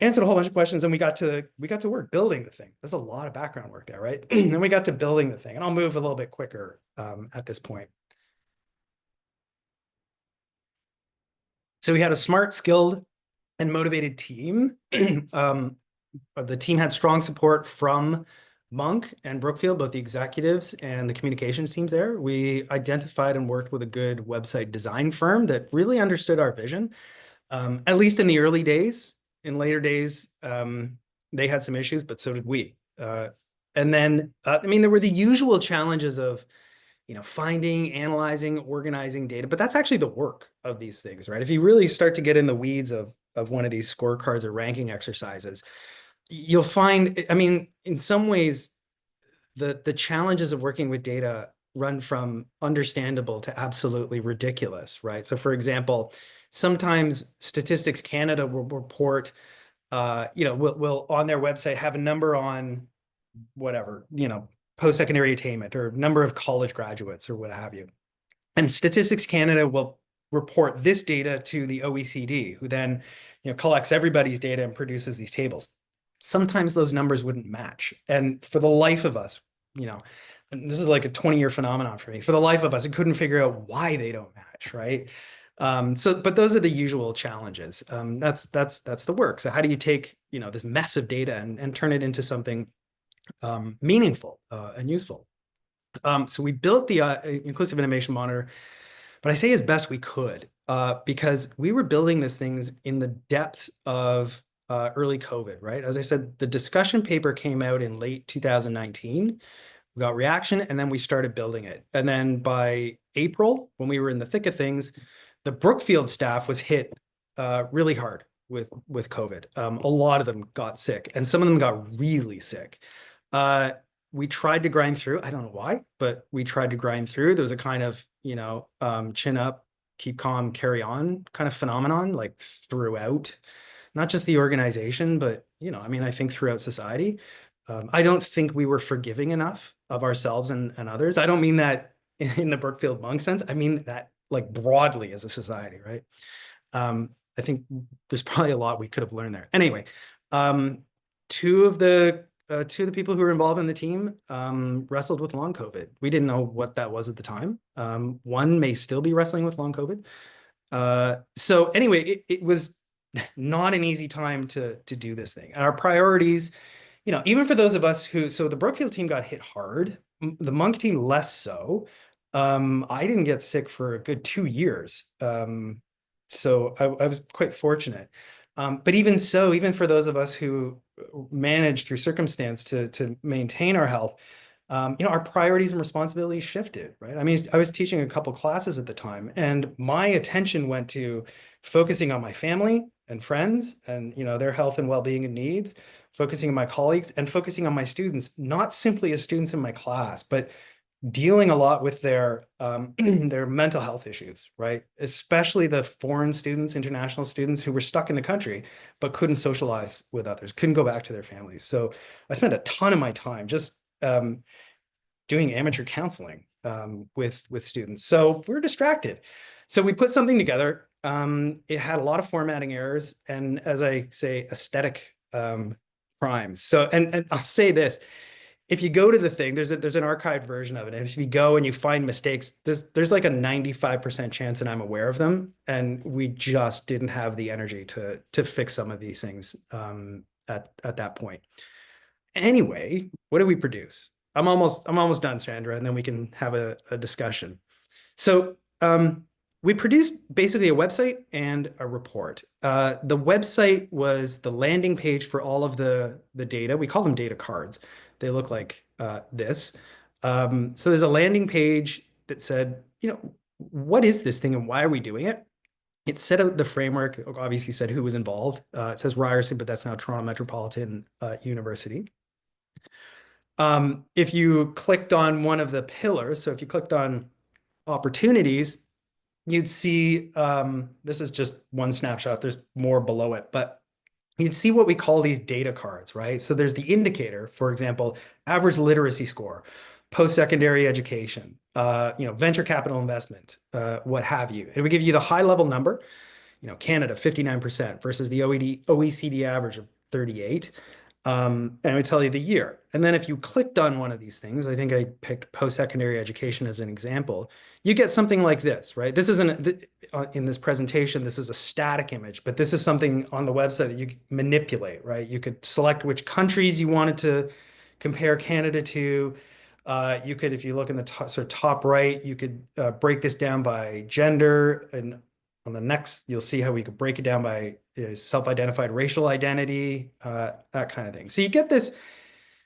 answered a whole bunch of questions, and we got to work building the thing. There's a lot of background work there, right? Then we got to building the thing, and I'll move a little bit quicker at this point. So we had a smart, skilled, and motivated team. The team had strong support from Munk and Brookfield, both the executives and the communications teams there. We identified and worked with a good website design firm that really understood our vision, at least in the early days. In later days, they had some issues, but so did we. And then, there were the usual challenges of finding, analyzing, organizing data, but that's actually the work of these things, right? If you really start to get in the weeds of one of these scorecards or ranking exercises, you'll find, in some ways, the challenges of working with data run from understandable to absolutely ridiculous, right? So for example, Sometimes Statistics Canada will report, will on their website have a number on whatever, post-secondary attainment or number of college graduates or what have you. And Statistics Canada will report this data to the OECD, who then, collects everybody's data and produces these tables. Sometimes those numbers wouldn't match. And for the life of us, and this is like a 20-year phenomenon for me, for the life of us, I couldn't figure out why they don't match, right? But those are the usual challenges. That's the work. So how do you take, this mess of data and turn it into something meaningful and useful? So we built the Inclusive Innovation Monitor, but I say as best we could, because we were building these things in the depths of early COVID, right? As I said, the discussion paper came out in late 2019. We got reaction, and then we started building it. And then by April, when we were in the thick of things, the Brookfield staff was hit really hard with COVID. A lot of them got sick, and some of them got really sick. We tried to grind through. I don't know why, but we tried to grind through. There was a kind of, chin up, keep calm, carry on kind of phenomenon, like throughout, not just the organization, but, I think throughout society. I don't think we were forgiving enough of ourselves and others. I don't mean that in the Brookfield Munk sense. I mean that like broadly as a society, right? I think there's probably a lot we could have learned there. Anyway, two of the people who were involved in the team wrestled with long COVID. We didn't know what that was at the time. One may still be wrestling with long COVID. So anyway, it was not an easy time to do this thing. And our priorities, even for those of us so the Brookfield team got hit hard, the Munk team less so. I didn't get sick for a good 2 years. So I was quite fortunate. But even so, even for those of us who managed through circumstance to maintain our health, our priorities and responsibilities shifted, right? I mean, I was teaching a couple classes at the time, and my attention went to focusing on my family and friends and, their health and well-being and needs, focusing on my colleagues and focusing on my students, not simply as students in my class, but dealing a lot with their their mental health issues, right? Especially the foreign students, international students who were stuck in the country, but couldn't socialize with others, couldn't go back to their families. So I spent a ton of my time just doing amateur counseling with students. So we were distracted. So we put something together. It had a lot of formatting errors and, as I say, aesthetic crimes. So, and I'll say this, if you go to the thing, there's an archived version of it. And if you go and you find mistakes, there's like a 95% chance that I'm aware of them. And we just didn't have the energy to fix some of these things at that point. Anyway, what did we produce? I'm almost done, Sandra, and then we can have a discussion. So we produced basically a website and a report. The website was the landing page for all of the data. We call them data cards. They look like this. So there's a landing page that said, what is this thing and why are we doing it? It set out the framework, obviously said who was involved. It says Ryerson, but that's now Toronto Metropolitan University. If you clicked on one of the pillars, so if you clicked on opportunities, you'd see, this is just one snapshot, there's more below it, but you'd see what we call these data cards, right? So there's the indicator, for example, average literacy score, post-secondary education, venture capital investment, what have you. It would give you the high level number, Canada, 59% versus the OECD average of 38. And it would tell you the year. And then if you clicked on one of these things, I think I picked post-secondary education as an example, you get something like this, right? This isn't, in this presentation, this is a static image, but this is something on the website that you can manipulate, right? You could select which countries you wanted to compare Canada to. You could, if you look in the top right, you could break this down by gender, and on the next, you'll see how we could break it down by self-identified racial identity, that kind of thing. So you get this,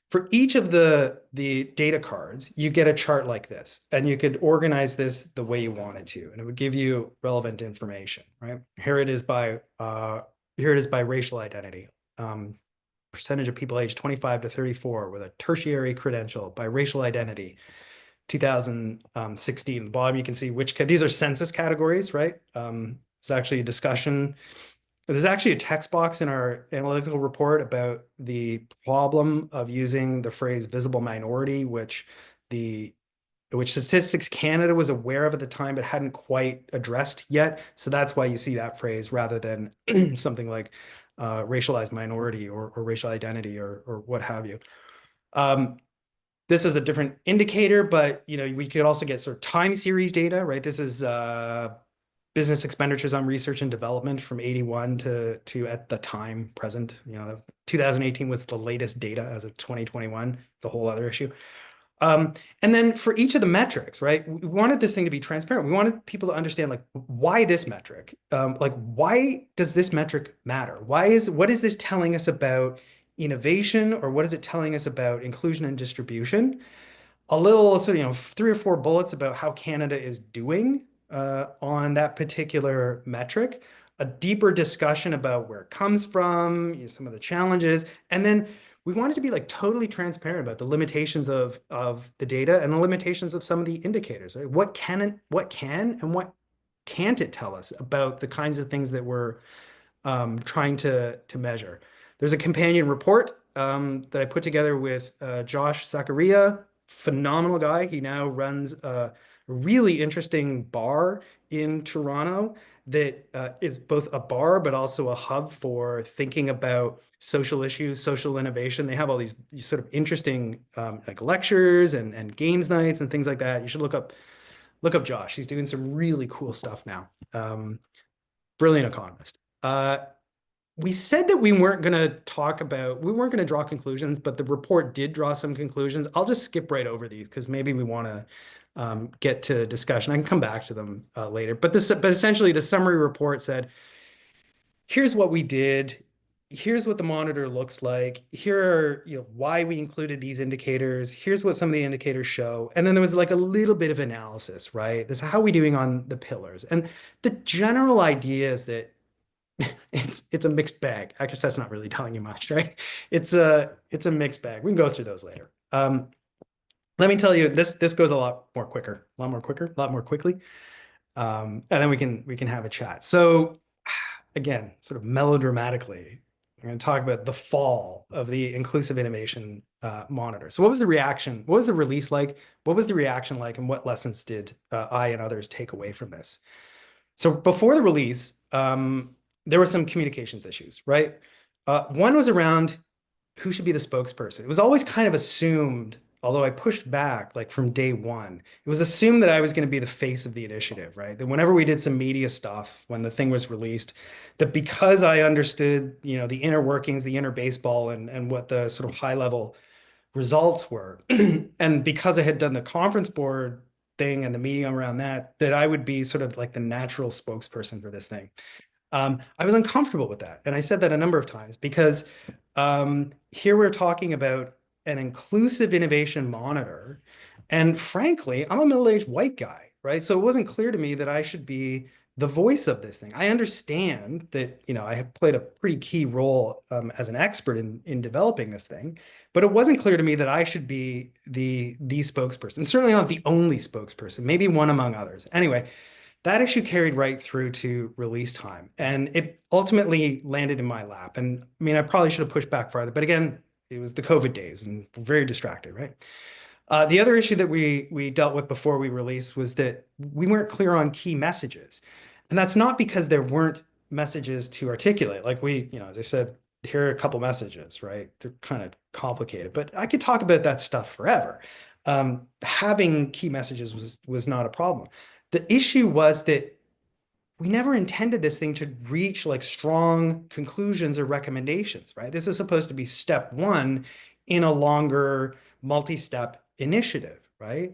for each of the data cards, you get a chart like this, and you could organize this the way you wanted to, and it would give you relevant information, right? Here it is by racial identity. Percentage of people aged 25 to 34 with a tertiary credential by racial identity. 2016, the bottom, you can see these are census categories, right? There's actually a discussion. There's actually a text box in our analytical report about the problem of using the phrase visible minority, which Statistics Canada was aware of at the time, but hadn't quite addressed yet. So that's why you see that phrase rather than something like racialized minority or racial identity or what have you. This is a different indicator, but we could also get sort of time series data, right? This is business expenditures on research and development from 81 to at the time present. 2018 was the latest data as of 2021. It's a whole other issue. And then for each of the metrics, right, we wanted this thing to be transparent. We wanted people to understand like why this metric, like why does this metric matter? What is this telling us about innovation, or what is it telling us about inclusion and distribution? A little, so 3 or 4 bullets about how Canada is doing on that particular metric, a deeper discussion about where it comes from, some of the challenges, and then we wanted to be like totally transparent about the limitations of the data and the limitations of some of the indicators. Right? What can and what can't it tell us about the kinds of things that we're trying to measure? There's a companion report that I put together with Josh Zachariah, phenomenal guy. He now runs a really interesting bar in Toronto that is both a bar but also a hub for thinking about social issues, social innovation. They have all these sort of interesting like lectures and games nights and things like that. You should look up Josh. He's doing some really cool stuff now. Brilliant economist. We said that we weren't going to draw conclusions, but the report did draw some conclusions. I'll just skip right over these because maybe we want to get to discussion. I can come back to them later. But essentially, the summary report said, here's what we did. Here's what the monitor looks like. Here are why we included these indicators. Here's what some of the indicators show. And then there was like a little bit of analysis, right? This is how are we doing on the pillars. And the general idea is that it's a mixed bag. I guess that's not really telling you much, right? It's a mixed bag. We can go through those later. Let me tell you, this goes a lot more quickly. And then we can have a chat. So again, sort of melodramatically, we're going to talk about the fall of the Inclusive Innovation Monitor. So what was the reaction? What was the release like? What was the reaction like? And what lessons did I and others take away from this? So before the release, there were some communications issues, right? One was around who should be the spokesperson. It was always kind of assumed, although I pushed back like from day one, it was assumed that I was going to be the face of the initiative, right? That whenever we did some media stuff, when the thing was released, that because I understood, the inner workings, the inner baseball and what the sort of high level results were, and because I had done the conference board thing and the meeting around that I would be sort of like the natural spokesperson for this thing. I was uncomfortable with that. And I said that a number of times because here we're talking about an inclusive innovation monitor. And frankly, I'm a middle-aged white guy, right? So it wasn't clear to me that I should be the voice of this thing. I understand that, I have played a pretty key role as an expert in developing this thing, but it wasn't clear to me that I should be the spokesperson. Certainly not the only spokesperson, maybe one among others. Anyway, that issue carried right through to release time, and it ultimately landed in my lap. And I mean, I probably should have pushed back farther, but again, it was the COVID days and very distracted, right? The other issue that we dealt with before we released was that we weren't clear on key messages. And that's not because there weren't messages to articulate. Like as I said, here are a couple messages, right? They're kind of complicated, but I could talk about that stuff forever. Having key messages was not a problem. The issue was that we never intended this thing to reach like strong conclusions or recommendations, right? This is supposed to be step one in a longer multi-step initiative, right?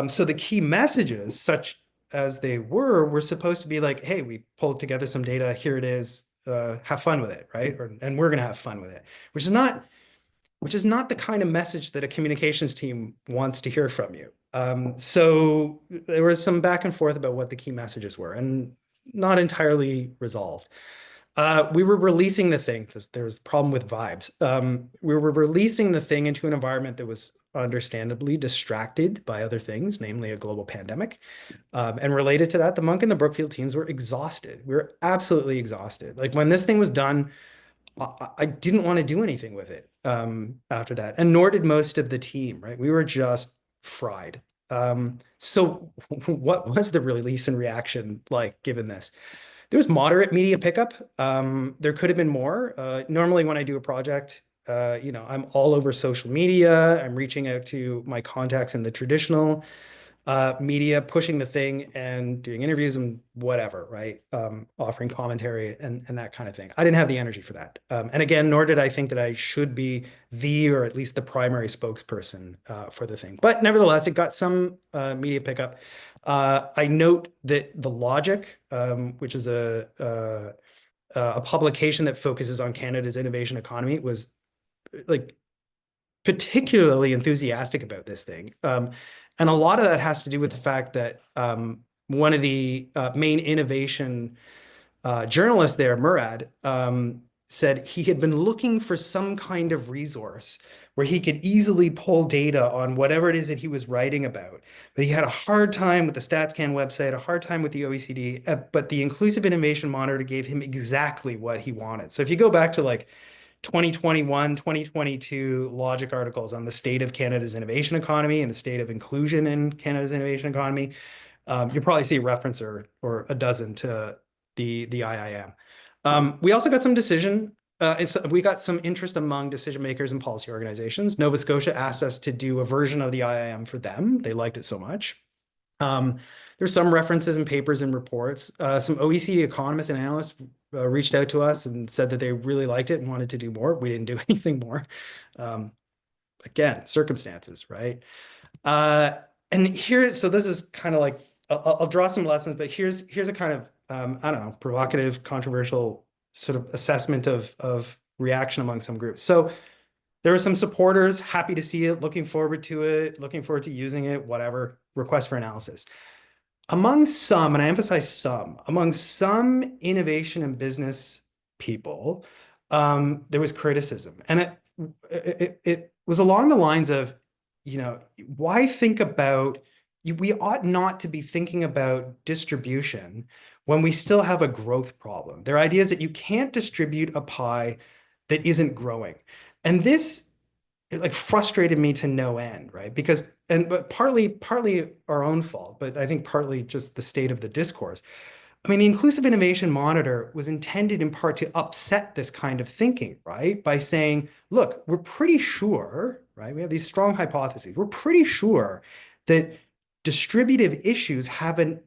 So the key messages, such as they were supposed to be like, hey, we pulled together some data, here it is, have fun with it, right? And we're going to have fun with it, which is not the kind of message that a communications team wants to hear from you. So there was some back and forth about what the key messages were and not entirely resolved. We were releasing the thing. There was a problem with vibes. We were releasing the thing into an environment that was understandably distracted by other things, namely a global pandemic. And related to that, the Munk and the Brookfield teams were exhausted. We were absolutely exhausted. Like when this thing was done, I didn't want to do anything with it after that, and nor did most of the team, right? We were just fried. So what was the release and reaction like given this? There was moderate media pickup. There could have been more. Normally when I do a project, I'm all over social media. I'm reaching out to my contacts in the traditional media, pushing the thing and doing interviews and whatever, right? Offering commentary and that kind of thing. I didn't have the energy for that. And again, nor did I think that I should be the, or at least the primary spokesperson for the thing. But nevertheless, it got some media pickup. I note that The Logic, which is a publication that focuses on Canada's innovation economy, was like particularly enthusiastic about this thing. And a lot of that has to do with the fact that one of the main innovation journalists there, Murad, said he had been looking for some kind of resource where he could easily pull data on whatever it is that he was writing about. But he had a hard time with the StatsCan website, a hard time with the OECD, but the Inclusive Innovation Monitor gave him exactly what he wanted. So if you go back to like 2021, 2022 Logic articles on the state of Canada's innovation economy and the state of inclusion in Canada's innovation economy, you'll probably see a reference or a dozen to the IIM. We also got some we got some interest among decision makers and policy organizations. Nova Scotia asked us to do a version of the IIM for them. They liked it so much. There's some references in papers and reports. Some OECD economists and analysts reached out to us and said that they really liked it and wanted to do more. We didn't do anything more. Again, circumstances, right? And here, so this is kind of like, I'll draw some lessons, but here's a kind of, I don't know, provocative, controversial sort of assessment of reaction among some groups. So there were some supporters, happy to see it, looking forward to it, looking forward to using it, whatever, request for analysis. Among some, and I emphasize some, among some innovation and business people, there was criticism. And it was along the lines of, why think about, we ought not to be thinking about distribution when we still have a growth problem. There are ideas that you can't distribute a pie that isn't growing. And this, it like frustrated me to no end, right? But partly our own fault, but I think partly just the state of the discourse. I mean, the Inclusive Innovation Monitor was intended in part to upset this kind of thinking, right? By saying, look, we're pretty sure, right? We have these strong hypotheses. We're pretty sure that distributive issues have an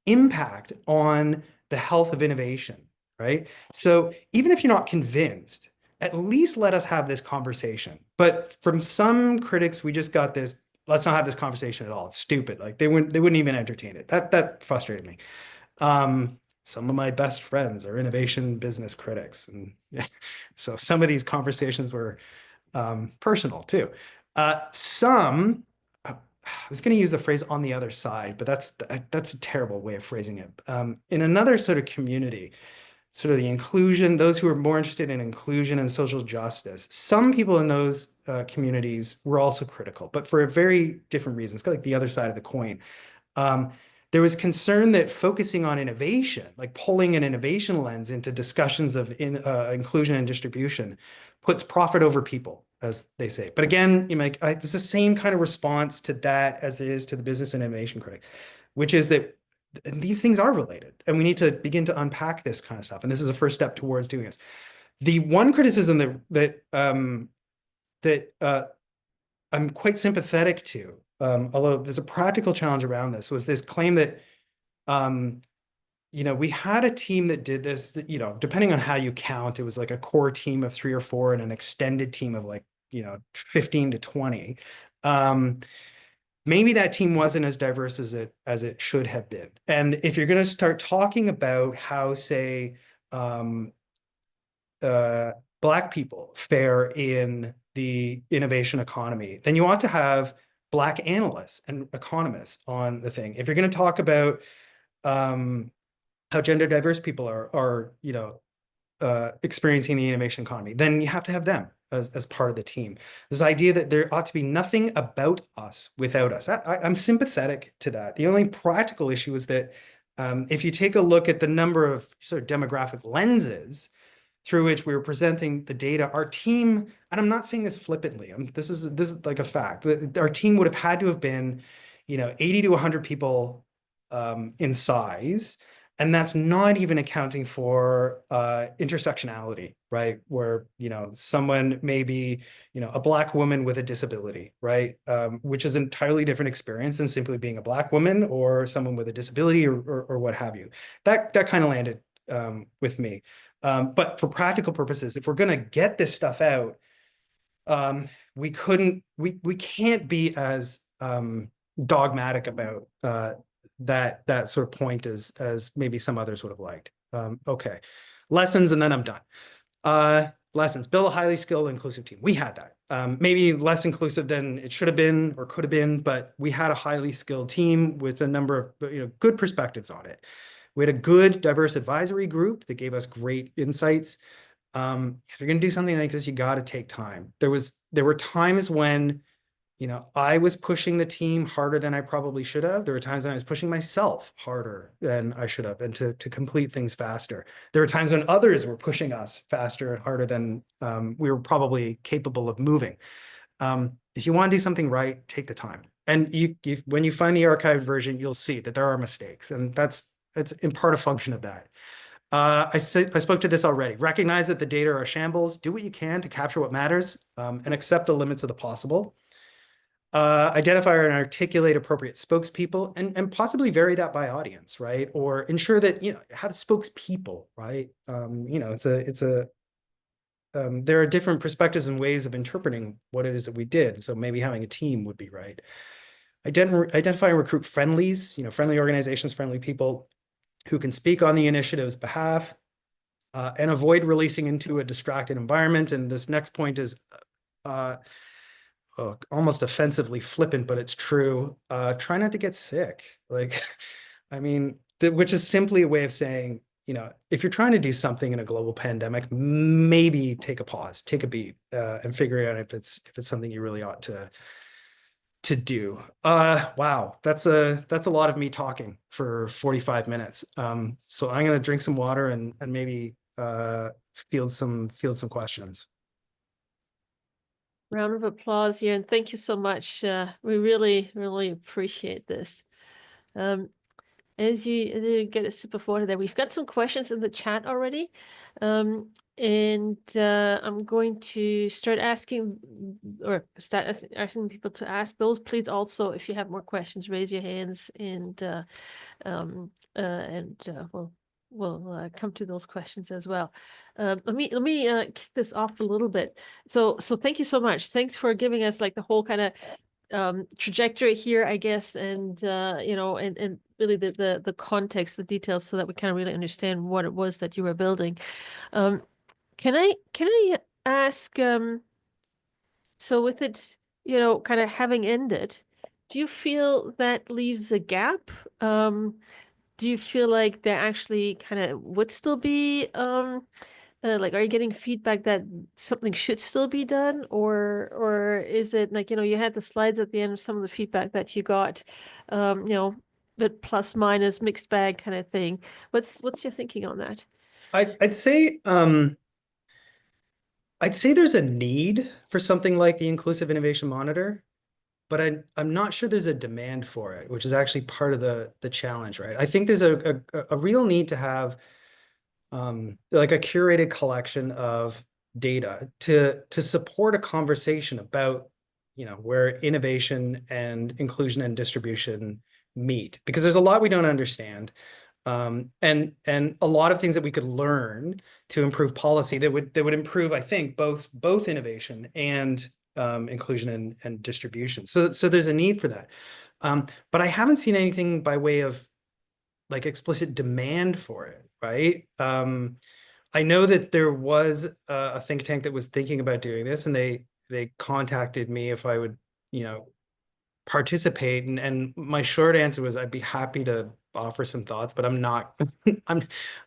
impact on the health of innovation, right? So even if you're not convinced, at least let us have this conversation. But from some critics, we just got this, let's not have this conversation at all. It's stupid. Like they wouldn't even entertain it. That frustrated me. Some of my best friends are innovation business critics. And yeah, so some of these conversations were personal too. I was going to use the phrase on the other side, but that's a terrible way of phrasing it. In another sort of community, sort of the inclusion, those who are more interested in inclusion and social justice, some people in those communities were also critical, but for a very different reason. It's like the other side of the coin. There was concern that focusing on innovation, like pulling an innovation lens into discussions of inclusion and distribution, puts profit over people, as they say. But again, it's the same kind of response to that as it is to the business and innovation critic, which is that these things are related, and we need to begin to unpack this kind of stuff. And this is a first step towards doing this. The one criticism that I'm quite sympathetic to, although there's a practical challenge around this, was this claim that, we had a team that did this, that, depending on how you count, it was like a core team of 3 or 4 and an extended team of 15 to 20. Maybe that team wasn't as diverse as it should have been. And if you're going to start talking about how, say, Black people fare in the innovation economy, then you ought to have Black analysts and economists on the thing. If you're going to talk about how gender diverse people are experiencing the innovation economy, then you have to have them as part of the team. This idea that there ought to be nothing about us without us. I'm sympathetic to that. The only practical issue is that if you take a look at the number of sort of demographic lenses through which we were presenting the data, our team, and I'm not saying this flippantly, this is like a fact, our team would have had to have been, 80 to 100 people in size. And that's not even accounting for intersectionality, right? Where, someone may be, a Black woman with a disability, right? Which is an entirely different experience than simply being a Black woman or someone with a disability or what have you. That kind of landed with me. But for practical purposes, if we're going to get this stuff out, we can't be as dogmatic about that sort of point as maybe some others would have liked. Okay, lessons, and then I'm done. Lessons: build a highly skilled, inclusive team. We had that. Maybe less inclusive than it should have been or could have been, but we had a highly skilled team with a number of good perspectives on it. We had a good diverse advisory group that gave us great insights. If you're going to do something like this, you got to take time. There were times when I was pushing the team harder than I probably should have. There were times when I was pushing myself harder than I should have, and to complete things faster. There were times when others were pushing us faster and harder than we were probably capable of moving. If you want to do something right, take the time. And when you find the archived version, you'll see that there are mistakes, and it's in part a function of that. I spoke to this already. Recognize that the data are shambles. Do what you can to capture what matters, and accept the limits of the possible. Identify and articulate appropriate spokespeople, and possibly vary that by audience, right? Or ensure that, have spokespeople, right? There are different perspectives and ways of interpreting what it is that we did. So maybe having a team would be right. Identify and recruit friendlies, friendly organizations, friendly people who can speak on the initiative's behalf, and avoid releasing into a distracted environment. And this next point is almost offensively flippant, but it's true. Try not to get sick. Which is simply a way of saying, if you're trying to do something in a global pandemic, maybe take a pause, take a beat, and figure out if it's something you really ought to do. Wow, that's a lot of me talking for 45 minutes. So I'm gonna drink some water and maybe field some questions. Round of applause here, and thank you so much. We really, really appreciate this. As you get a sip of water there, we've got some questions in the chat already. And I'm going to start asking people to ask those. Please also, if you have more questions, raise your hands, and we'll come to those questions as well. Let me kick this off a little bit. So thank you so much. Thanks for giving us like the whole kind of trajectory here, I guess, and and really the context, the details, so that we kind of really understand what it was that you were building. Can I ask, so with it, kind of having ended, do you feel that leaves a gap? Do you feel like there actually kind of would still be are you getting feedback that something should still be done, or is it like, you had the slides at the end of some of the feedback that you got, but plus minus mixed bag kind of thing? What's your thinking on that? I'd say there's a need for something like the Inclusive Innovation Monitor, but I'm not sure there's a demand for it, which is actually part of the challenge, right? I think there's a real need to have like a curated collection of data to support a conversation about where innovation and inclusion and distribution meet, because there's a lot we don't understand, and a lot of things that we could learn to improve policy that would improve, I think, both innovation and inclusion and distribution. So there's a need for that, but I haven't seen anything by way of like explicit demand for it, right? I know that there was a think tank that was thinking about doing this, and they contacted me if I would, participate. And my short answer was I'd be happy to offer some thoughts, but I'm not,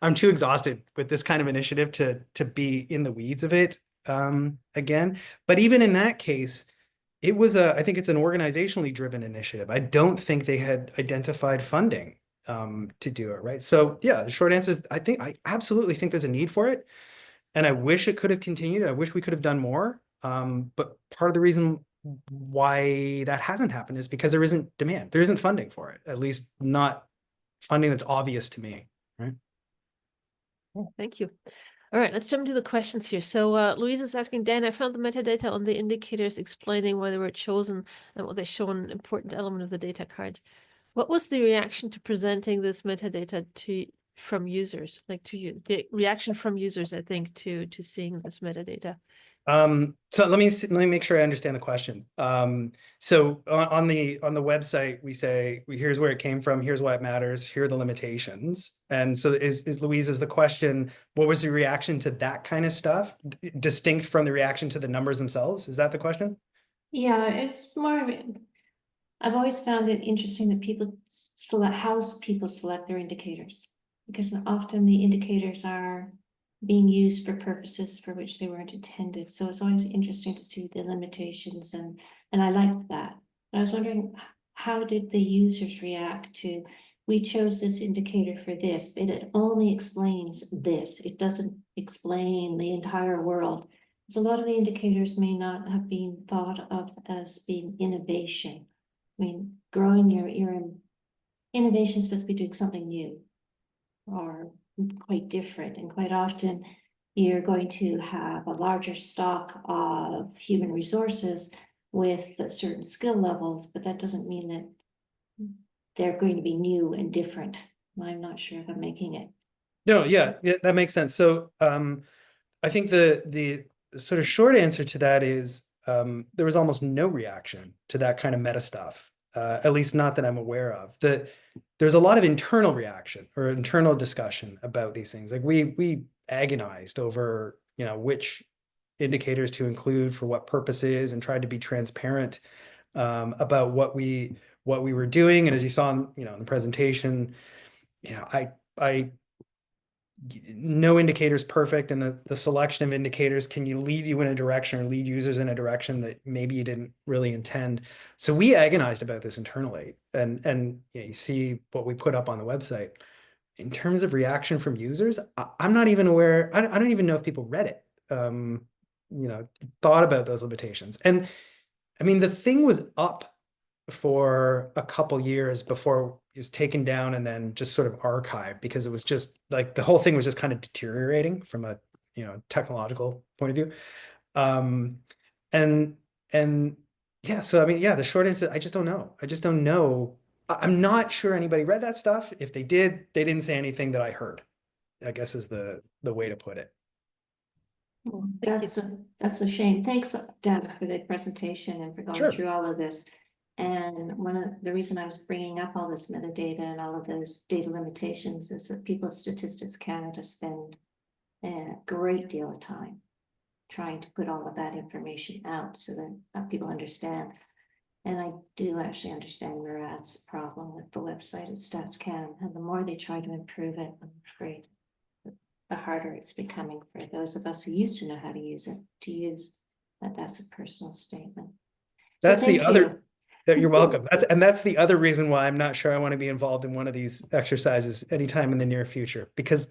I'm too exhausted with this kind of initiative to be in the weeds of it again. But even in that case, I think it's an organizationally driven initiative. I don't think they had identified funding to do it, right? So yeah, the short answer is I absolutely think there's a need for it. And I wish it could have continued. I wish we could have done more. But part of the reason why that hasn't happened is because there isn't demand. There isn't funding for it, at least not funding that's obvious to me, right? Yeah, thank you. All right, let's jump into the questions here. So Louise is asking, Dan, I found the metadata on the indicators explaining why they were chosen and what they show an important element of the data cards. What was the reaction to presenting this metadata from users, like to you? The reaction from users, I think, to seeing this metadata. So let me make sure I understand the question. So on the website, we say, here's where it came from, here's why it matters, here are the limitations. And so is Louise, is the question, what was the reaction to that kind of stuff, distinct from the reaction to the numbers themselves? Is that the question? Yeah, it's more of it. I've always found it interesting that people select how people select their indicators, because often the indicators are being used for purposes for which they weren't intended. So it's always interesting to see the limitations, and I liked that. But I was wondering, how did the users react to, we chose this indicator for this, but it only explains this. It doesn't explain the entire world. So a lot of the indicators may not have been thought of as being innovation. I mean, growing your innovation is supposed to be doing something new or quite different. And quite often you're going to have a larger stock of human resources with certain skill levels, but that doesn't mean that they're going to be new and different. I'm not sure if I'm making it. No, yeah, that makes sense. So I think the sort of short answer to that is there was almost no reaction to that kind of meta stuff, at least not that I'm aware of. There's a lot of internal reaction or internal discussion about these things. Like we agonized over, which indicators to include for what purposes, and tried to be transparent about what we were doing. And as you saw in the presentation, I no indicator is perfect, and the selection of indicators can lead you in a direction or lead users in a direction that maybe you didn't really intend. So we agonized about this internally, and you see what we put up on the website. In terms of reaction from users, I'm not even aware. I don't even know if people read it, thought about those limitations. And I mean, the thing was up for a couple years before it was taken down and then just sort of archived, because it was just like the whole thing was just kind of deteriorating from a technological point of view. And yeah, so I mean, yeah, the short answer, I just don't know. I'm not sure anybody read that stuff. If they did, they didn't say anything that I heard, I guess is the way to put it. Well, that's a shame. Thanks, Dan, for the presentation and for going through all of this. And one of the reason I was bringing up all this metadata and all of those data limitations is that people at Statistics Canada spend a great deal of time trying to put all of that information out so that people understand. And I do actually understand Murad's problem with the website at StatsCan, and the more they try to improve it, I'm afraid the harder it's becoming for those of us who used to know how to use it to use. But that's a personal statement. That's the other. You're welcome. That's the other reason why I'm not sure I want to be involved in one of these exercises anytime in the near future, because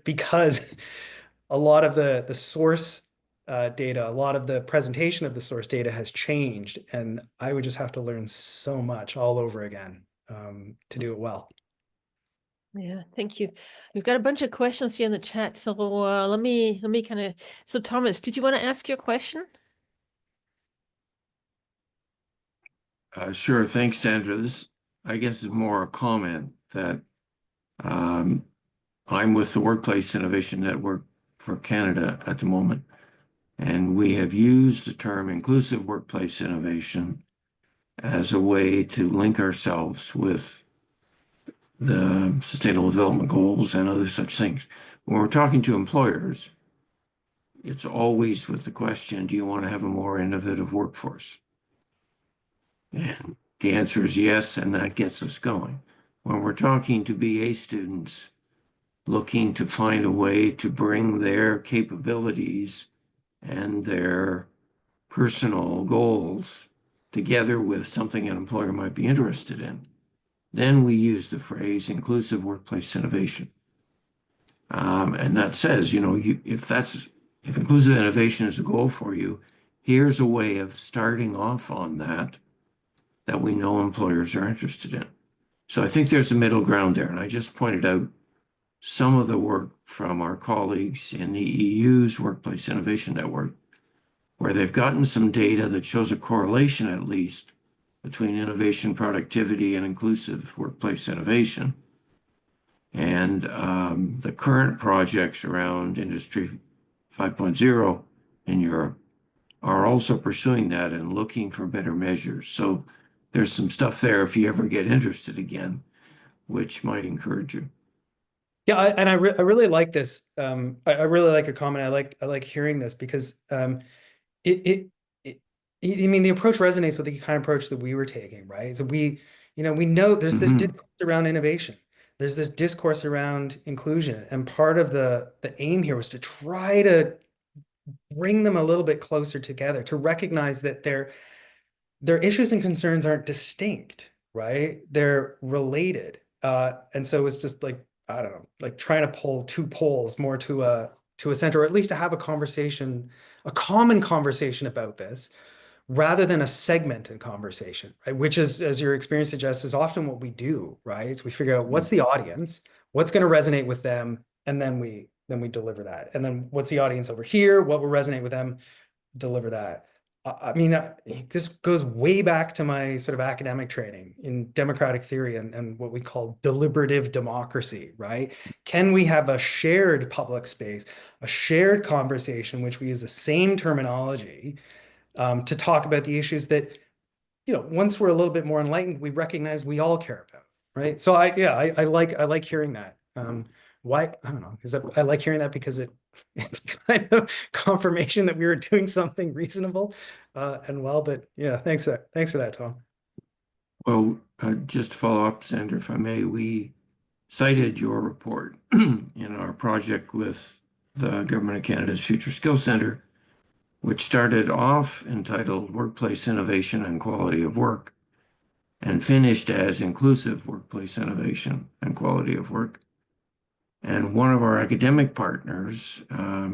a lot of the source data, a lot of the presentation of the source data has changed, and I would just have to learn so much all over again to do it well. Yeah, thank you. We've got a bunch of questions here in the chat, so let me kind of. So Thomas, did you want to ask your question? Sure. Thanks, Sandra. This, I guess, is more a comment that I'm with the Workplace Innovation Network for Canada at the moment, and we have used the term inclusive workplace innovation as a way to link ourselves with the Sustainable Development Goals and other such things. When we're talking to employers, it's always with the question, do you want to have a more innovative workforce? And the answer is yes, and that gets us going. when we're talking to BA students looking to find a way to bring their capabilities and their personal goals together with something an employer might be interested in, then we use the phrase inclusive workplace innovation. And that says, if inclusive innovation is a goal for you, here's a way of starting off on that we know employers are interested in. So I think there's a middle ground there. And I just pointed out some of the work from our colleagues in the EU's Workplace Innovation Network, where they've gotten some data that shows a correlation, at least, between innovation, productivity, and inclusive workplace innovation. And the current projects around Industry 5.0 in Europe are also pursuing that and looking for better measures. So there's some stuff there if you ever get interested again, which might encourage you. Yeah, I really like this. I really like your comment. I like hearing this because I mean, the approach resonates with the kind of approach that we were taking, right? So we know there's this discourse around innovation. There's this discourse around inclusion. And part of the aim here was to try to bring them a little bit closer together, to recognize that their issues and concerns aren't distinct, right? They're related. And so it's just like, I don't know, like trying to pull two poles more to a center, or at least to have a conversation, a common conversation about this, rather than a segmented conversation, right? Which is, as your experience suggests, is often what we do, right? So we figure out what's the audience, what's going to resonate with them, and then we deliver that. And then what's the audience over here, what will resonate with them, deliver that. I mean, this goes way back to my sort of academic training in democratic theory and what we call deliberative democracy, right? Can we have a shared public space, a shared conversation, which we use the same terminology to talk about the issues that, once we're a little bit more enlightened, we recognize we all care about, right? So I like hearing that. Why? I don't know. I like hearing that because it's kind of confirmation that we were doing something reasonable and well. But yeah, thanks for that, Tom. Well, just to follow up, Sandra, if I may, we cited your report in our project with the Government of Canada's Future Skills Centre, which started off entitled Workplace Innovation and Quality of Work and finished as Inclusive Workplace Innovation and Quality of Work. And one of our academic partners, a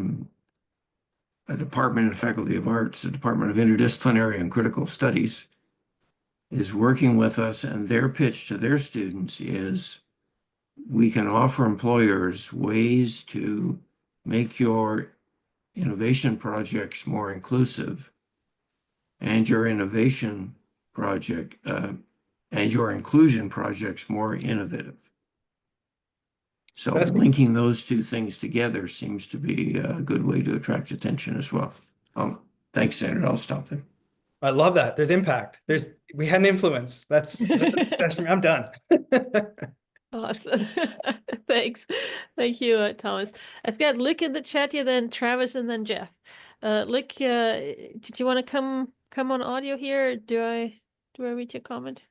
Department of Faculty of Arts, a Department of Interdisciplinary and Critical Studies, is working with us, and their pitch to their students is we can offer employers ways to make your innovation projects more inclusive and your innovation project and your inclusion projects more innovative. So linking those two things together seems to be a good way to attract attention as well. Thanks, Sandra. I'll stop there. I love that. There's impact. We had an influence. That's a success for me. I'm done. Awesome. Thanks. Thank you, Thomas. I've got Luke in the chat here, then Travis, and then Jeff. Luke, did you want to come on audio here? Do I read your comment?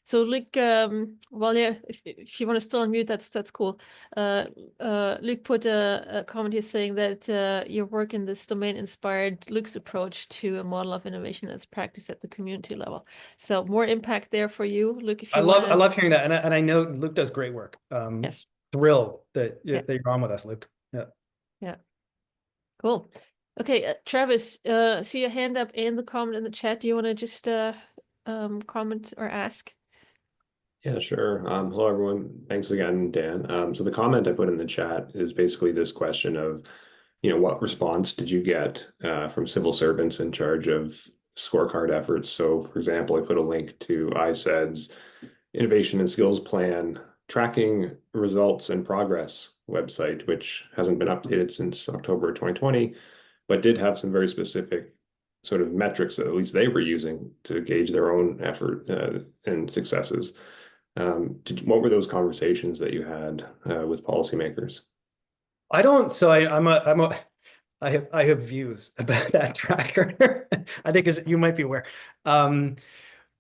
So Luke, well, yeah, if you want to still unmute, that's cool. Luke put a comment here saying that your work in this domain inspired Luke's approach to a model of innovation that's practiced at the community level. So more impact there for you, Luke. If you I love hearing that, and I know Luke does great work. Yes. Thrilled that you're on with us, Luke. Yeah. Yeah. Cool. Okay, Travis, see your hand up and the comment in the chat. Do you want to just comment or ask? Yeah, sure. Hello, everyone. Thanks again, Dan. So the comment I put in the chat is basically this question of, what response did you get from civil servants in charge of scorecard efforts? So, for example, I put a link to ISED's Innovation and Skills Plan Tracking Results and Progress website, which hasn't been updated since October 2020, but did have some very specific sort of metrics that at least they were using to gauge their own effort and successes. What were those conversations that you had with policymakers? I don't. So I have views about that tracker. I think, as you might be aware,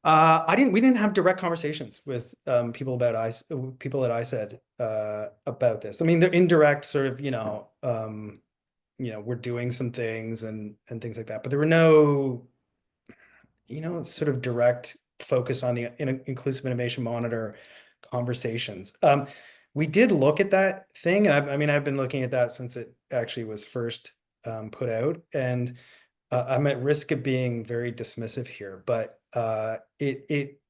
We didn't have direct conversations with people about people at ISED about this. I mean, they're indirect sort of, we're doing some things and things like that, but there were no, sort of direct focus on the Inclusive Innovation Monitor conversations. We did look at that thing, and I mean, I've been looking at that since it actually was first put out, and I'm at risk of being very dismissive here, but it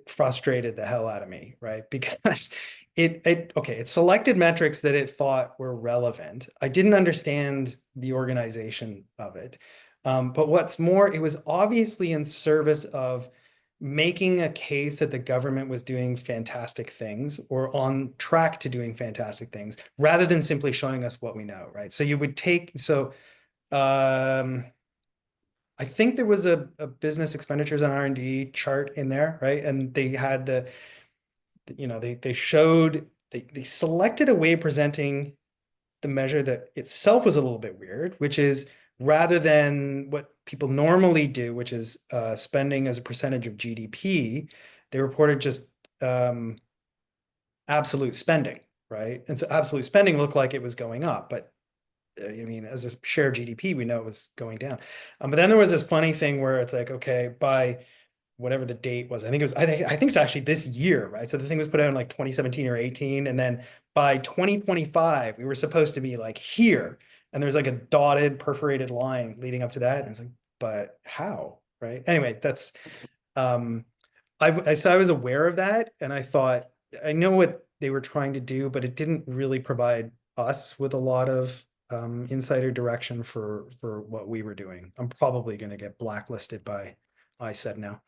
frustrated the hell out of me, right? Because it selected metrics that it thought were relevant. I didn't understand the organization of it. But what's more, it was obviously in service of making a case that the government was doing fantastic things or on track to doing fantastic things, rather than simply showing us what we know, right? So you would I think there was a business expenditures on R&D chart in there, right? And they had they selected a way of presenting the measure that itself was a little bit weird, which is rather than what people normally do, which is spending as a percentage of GDP, they reported just absolute spending, right? And so absolute spending looked like it was going up, but I mean, as a share of GDP, we know it was going down. But then there was this funny thing where it's like, okay, by whatever the date was, I think it's actually this year, right? So the thing was put out in like 2017 or 18. And then by 2025, we were supposed to be like here. And there's like a dotted perforated line leading up to that. And it's like, but how, right? Anyway, that's, so I was aware of that. And I thought, I know what they were trying to do, but it didn't really provide us with a lot of insider direction for what we were doing. I'm probably going to get blacklisted by ISED now.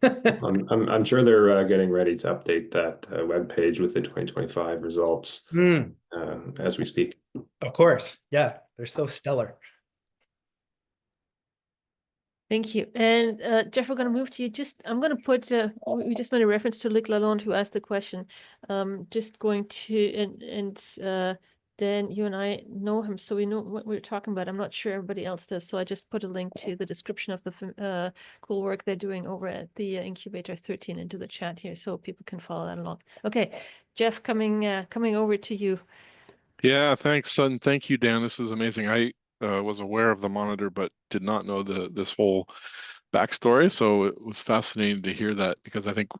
I'm sure they're getting ready to update that web page with the 2025 results as we speak. Of course, yeah, they're so stellar. Thank you. And Jeff, we're going to move to you. I'm going to put, we just made a reference to Luc Lalonde, who asked the question. Just going to, and Dan, you and I know him, so we know what we're talking about. I'm not sure everybody else does, so I just put a link to the description of the cool work they're doing over at the Incubator 13 into the chat here, so people can follow that along. Okay, Jeff, coming over to you. Yeah, thanks, son. Thank you, Dan. This is amazing. I was aware of the monitor, but did not know this whole backstory. So it was fascinating to hear that, because I think,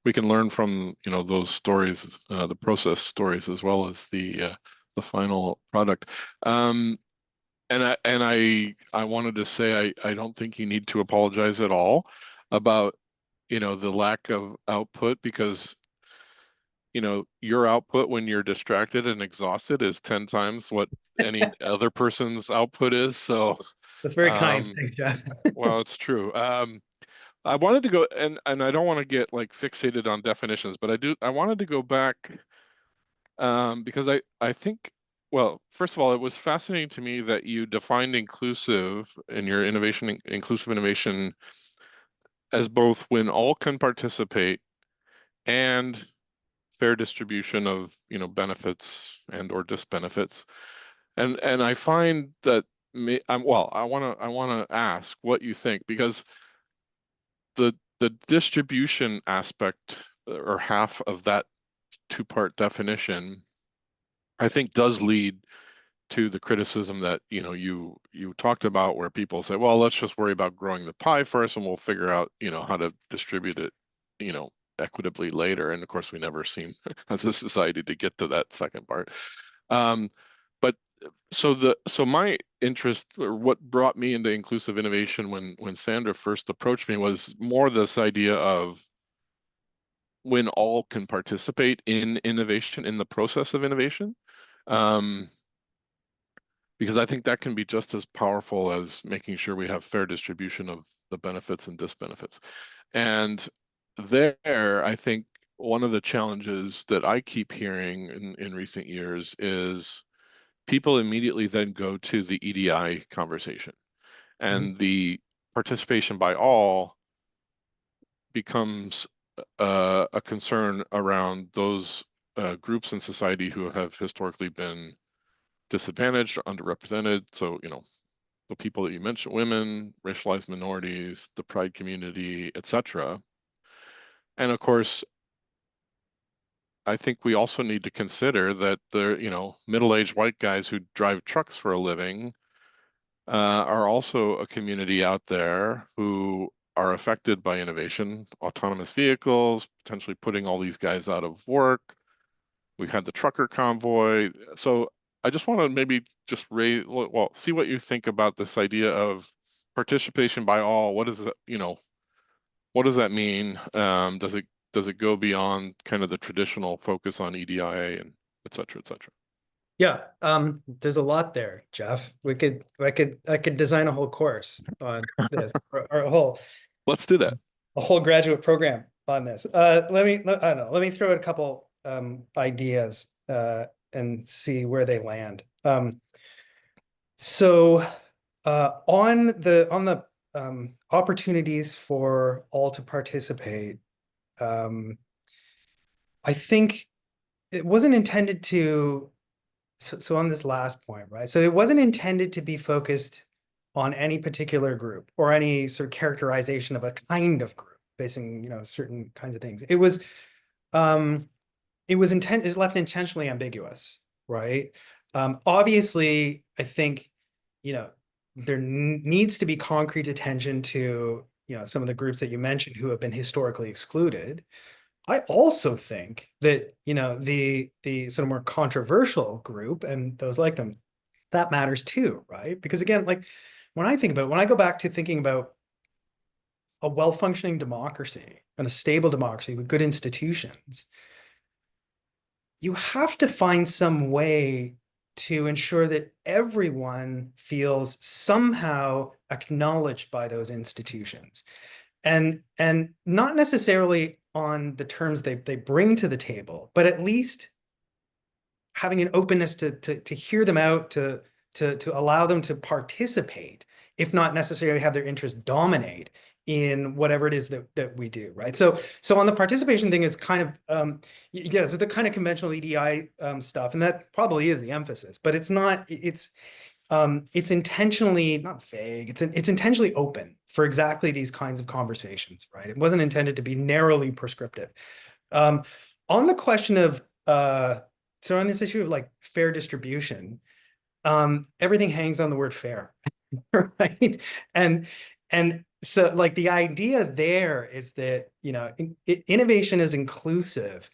we can learn from, those stories, the process stories, as well as the final product. And I wanted to say, I don't think you need to apologize at all about, the lack of output, because your output when you're distracted and exhausted is 10 times what any other person's output is. So that's very kind. Thanks, Jeff. well, it's true. I wanted to go, and I don't want to get like fixated on definitions, but I wanted to go back because I think, well, first of all, it was fascinating to me that you defined inclusive in your inclusive innovation as both when all can participate and fair distribution of benefits and or disbenefits, and I find that I want to ask what you think, because the distribution aspect, or half of that two-part definition, I think does lead to the criticism that you talked about, where people say, well, let's just worry about growing the pie first and we'll figure out how to distribute it equitably later. And of course, we never seem as a society to get to that second part. But so my interest, or what brought me into inclusive innovation when Sandra first approached me, was more this idea of when all can participate in innovation, in the process of innovation. Because I think that can be just as powerful as making sure we have fair distribution of the benefits and disbenefits. And there, I think one of the challenges that I keep hearing in recent years is people immediately then go to the EDI conversation, and the participation by all becomes a concern around those groups in society who have historically been disadvantaged or underrepresented. So, the people that you mentioned, women, racialized minorities, the pride community, etc. And of course, I think we also need to consider that the, middle-aged white guys who drive trucks for a living are also a community out there who are affected by innovation, autonomous vehicles, potentially putting all these guys out of work. We had the trucker convoy. So I just want to maybe just see what you think about this idea of participation by all. What is that, what does that mean? Does it go beyond kind of the traditional focus on EDIA and et cetera, et cetera? Yeah, there's a lot there, Jeff. I could design a whole course on this, or Let's do that. a whole graduate program on this. I don't know. Let me throw out a couple ideas and see where they land. So on the opportunities for all to participate, I think it wasn't intended to. So on this last point, right? So it wasn't intended to be focused on any particular group or any sort of characterization of a kind of group facing, certain kinds of things. It was left intentionally ambiguous, right? Obviously, I think, there needs to be concrete attention to, some of the groups that you mentioned who have been historically excluded. I also think that, the sort of more controversial group and those like them, that matters too, right? Because again, like when I go back to thinking about a well-functioning democracy and a stable democracy with good institutions, you have to find some way to ensure that everyone feels somehow acknowledged by those institutions. And not necessarily on the terms they bring to the table, but at least having an openness to hear them out, to allow them to participate, if not necessarily have their interests dominate in whatever it is that we do, right? So on the participation thing, it's kind of so the kind of conventional EDI stuff, and that probably is the emphasis, but it's not. It's intentionally not vague. It's intentionally open for exactly these kinds of conversations, right? It wasn't intended to be narrowly prescriptive. On the question of so on this issue of like fair distribution, everything hangs on the word fair, right? And so like the idea there is that innovation is inclusive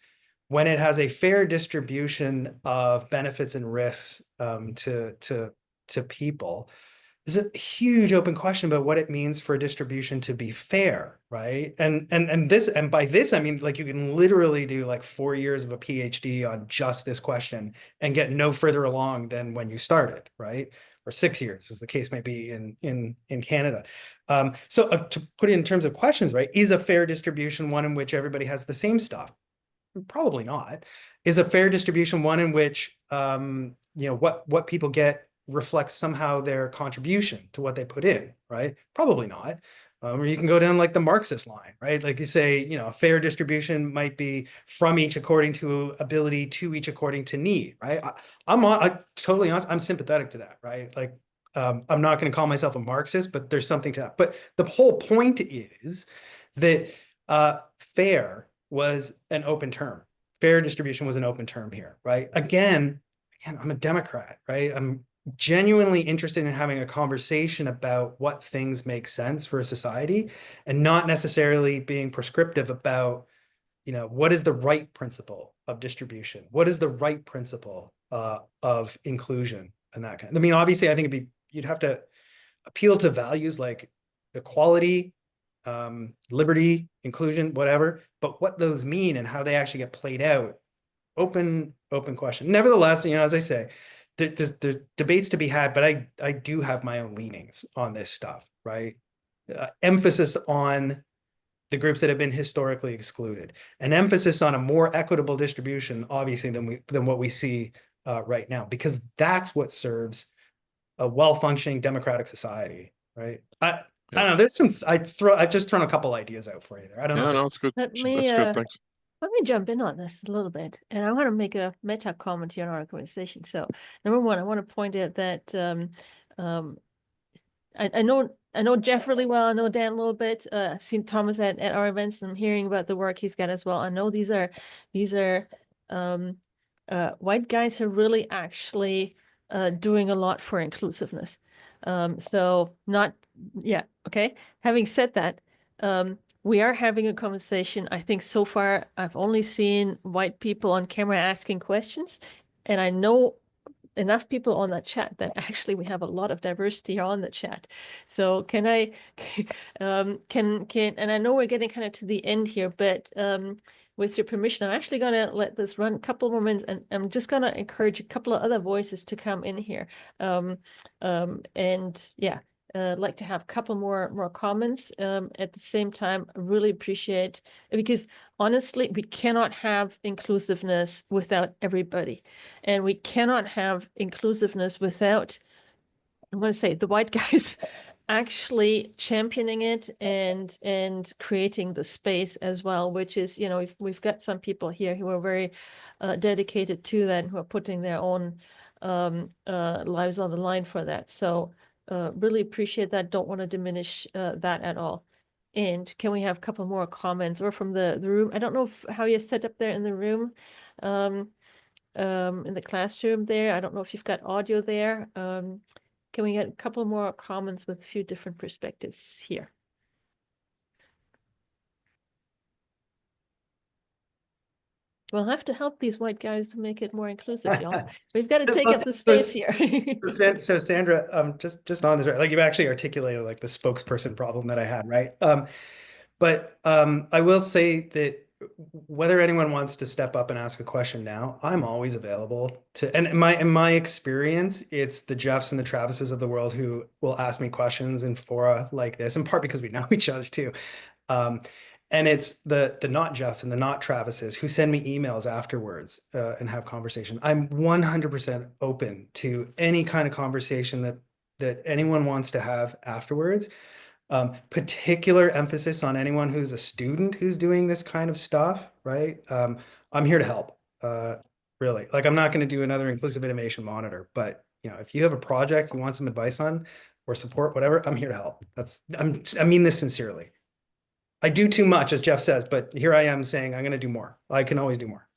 when it has a fair distribution of benefits and risks to people. There's a huge open question about what it means for distribution to be fair, right? And by this I mean like you can literally do like 4 years of a PhD on just this question and get no further along than when you started, right? Or 6 years, as the case may be in Canada. So to put it in terms of questions, right? Is a fair distribution one in which everybody has the same stuff? Probably not. Is a fair distribution one in which what people get reflects somehow their contribution to what they put in, right? Probably not. Or you can go down like the Marxist line, right? Like you say, a fair distribution might be from each according to ability, to each according to need, right? I'm totally honest. I'm sympathetic to that, right? Like I'm not going to call myself a Marxist, but there's something to that. But the whole point is that fair was an open term. Fair distribution was an open term here, right? Again, I'm a Democrat, right? I'm genuinely interested in having a conversation about what things make sense for a society and not necessarily being prescriptive about, what is the right principle of distribution? What is the right principle of inclusion and that kind of, I mean, obviously I think you'd have to appeal to values like equality, liberty, inclusion, whatever, but what those mean and how they actually get played out, open question. Nevertheless, as I say, there's debates to be had, but I do have my own leanings on this stuff, right? Emphasis on the groups that have been historically excluded, an emphasis on a more equitable distribution, obviously, than what we see right now, because that's what serves a well-functioning democratic society, right? I don't know. There's some. I've just thrown a couple ideas out for you there. I don't know. No, it's good. Let That's me good. Thanks. let me jump in on this a little bit, and I want to make a meta comment here in our conversation. So, number one, I want to point out that I know Jeff really well. I know Dan a little bit. I've seen Thomas at our events and hearing about the work he's got as well. I know these are white guys who are really actually doing a lot for inclusiveness. So not, yeah, okay. Having said that, we are having a conversation. I think so far I've only seen white people on camera asking questions, and I know enough people on that chat that actually we have a lot of diversity on the chat. So can I, and I know we're getting kind of to the end here, but with your permission, I'm actually going to let this run a couple more minutes, and I'm just going to encourage a couple of other voices to come in here. And yeah, like to have a couple more comments. At the same time, I really appreciate, because honestly, we cannot have inclusiveness without everybody. And we cannot have inclusiveness without, I'm going to say, the white guys actually championing it and creating the space as well, which is, you know, we've got some people here who are very dedicated to that and who are putting their own lives on the line for that. So really appreciate that. Don't want to diminish that at all. And can we have a couple more comments or from the room? I don't know how you're set up there in the room, in the classroom there. I don't know if you've got audio there. Can we get a couple more comments with a few different perspectives here? We'll have to help these white guys to make it more inclusive, y'all. We've got to take up the space here. So Sandra, just on this, like you've actually articulated like the spokesperson problem that I had, right? But I will say that whether anyone wants to step up and ask a question now, I'm always available to, and in my experience, it's the Jeffs and the Travises of the world who will ask me questions in fora like this, in part because we know each other too. And it's the not Jeffs and the not Travises who send me emails afterwards and have conversation. I'm 100% open to any kind of conversation that anyone wants to have afterwards. Particular emphasis on anyone who's a student who's doing this kind of stuff, right? I'm here to help, really. Like, I'm not going to do another inclusive innovation monitor, but you know, if you have a project you want some advice on or support, whatever, I'm here to help. I mean this sincerely. I do too much, as Jeff says, but here I am saying I'm going to do more. I can always do more.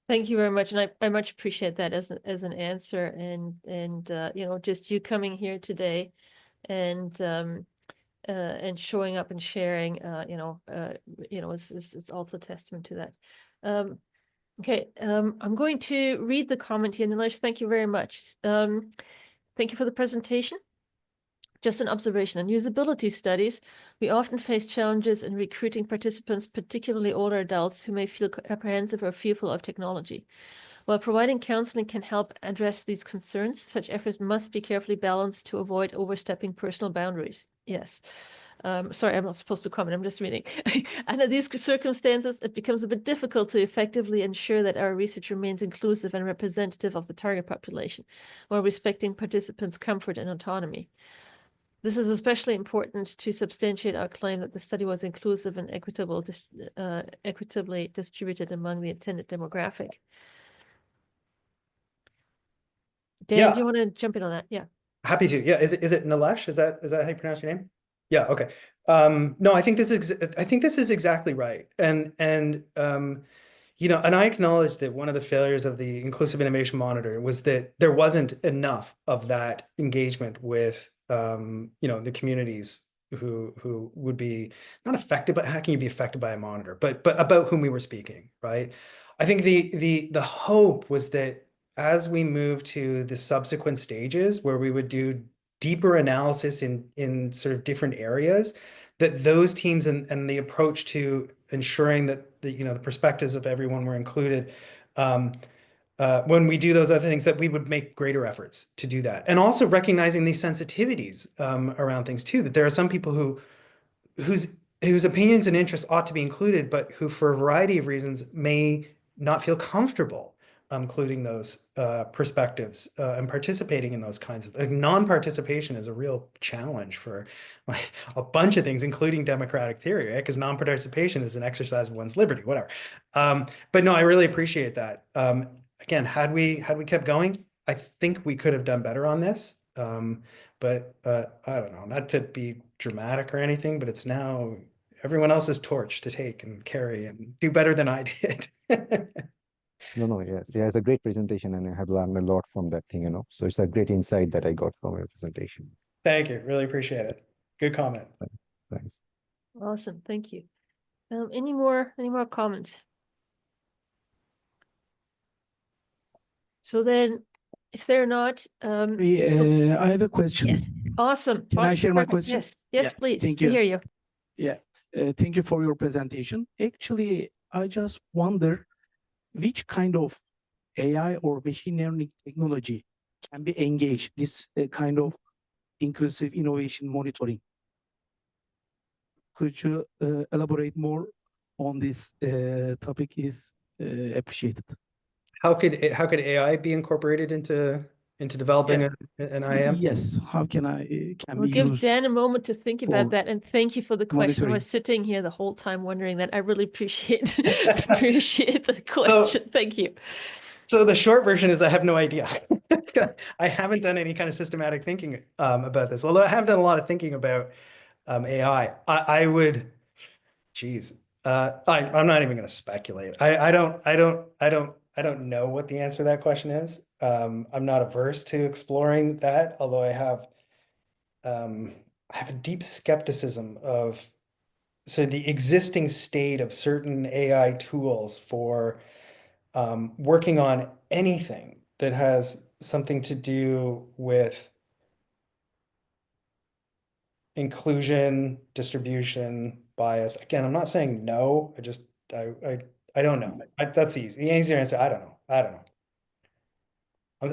Thank you very much, and I much appreciate that as an answer, and you know, just you coming here today, and showing up and sharing, you know, is also testament to that. Okay, I'm going to read the comment here. Nilesh, thank you very much. Thank you for the presentation. Just an observation, in usability studies, we often face challenges in recruiting participants, particularly older adults who may feel apprehensive or fearful of technology. While providing counseling can help address these concerns, such efforts must be carefully balanced to avoid overstepping personal boundaries. Yes. Sorry, I'm not supposed to comment, I'm just reading. Under these circumstances, it becomes a bit difficult to effectively ensure that our research remains inclusive and representative of the target population, while respecting participants' comfort and autonomy. This is especially important to substantiate our claim that the study was inclusive and equitably distributed among the intended demographic. Dan, do you want to jump in on that? Yeah. Happy to. Yeah. Is it Nilesh? Is that how you pronounce your name? Yeah. Okay. No, I think this is exactly right. And you know, and I acknowledge that one of the failures of the Inclusive Innovation Monitor was that there wasn't enough of that engagement with you know, the communities who would be not affected, but how can you be affected by a monitor, but about whom we were speaking, right? I think the hope was that as we move to the subsequent stages where we would do deeper analysis in sort of different areas, that those teams and the approach to ensuring that the, you know, the perspectives of everyone were included, when we do those other things, that we would make greater efforts to do that. And also recognizing these sensitivities around things too, that there are some people whose opinions and interests ought to be included, but who for a variety of reasons may not feel comfortable including those perspectives and participating in those kinds of, like, non-participation is a real challenge for like a bunch of things, including democratic theory, right? Because non-participation is an exercise of one's liberty, whatever. But no, I really appreciate that. Again, had we kept going, I think we could have done better on this. but I don't know, not to be dramatic or anything, but it's now everyone else's torch to take and carry and do better than I did. No, yes, yeah, it's a great presentation, and I have learned a lot from that thing, So it's a great insight that I got from your presentation. Thank you. Really appreciate it. Good comment. Thanks. Awesome. Thank you. Any more comments? So then, if they're not, I have a question. yes, awesome. Can I share my Perfect. question? Yes, yes, Yeah, please. thank To you. hear you. Yeah, thank you for your presentation. Actually, I just wonder which kind of AI or machine learning technology can be engaged this kind of inclusive innovation monitoring. Could you elaborate more on this topic? Is appreciated. How could AI be incorporated into developing an IM? Yes. How can We'll be give used? Dan a moment to think about for that, and thank you for the question. I monitoring. was sitting here the whole time wondering that. I really appreciate appreciate the question. Thank you. So the short version is I have no idea. I haven't done any kind of systematic thinking about this, although I have done a lot of thinking about AI. I would, geez, I'm not even going to speculate. I don't know what the answer to that question is. I'm not averse to exploring that, although I have a deep skepticism of the existing state of certain AI tools for working on anything that has something to do with inclusion, distribution, bias. Again, I'm not saying no. I don't know. That's easy. The easier answer, I don't know. I don't know.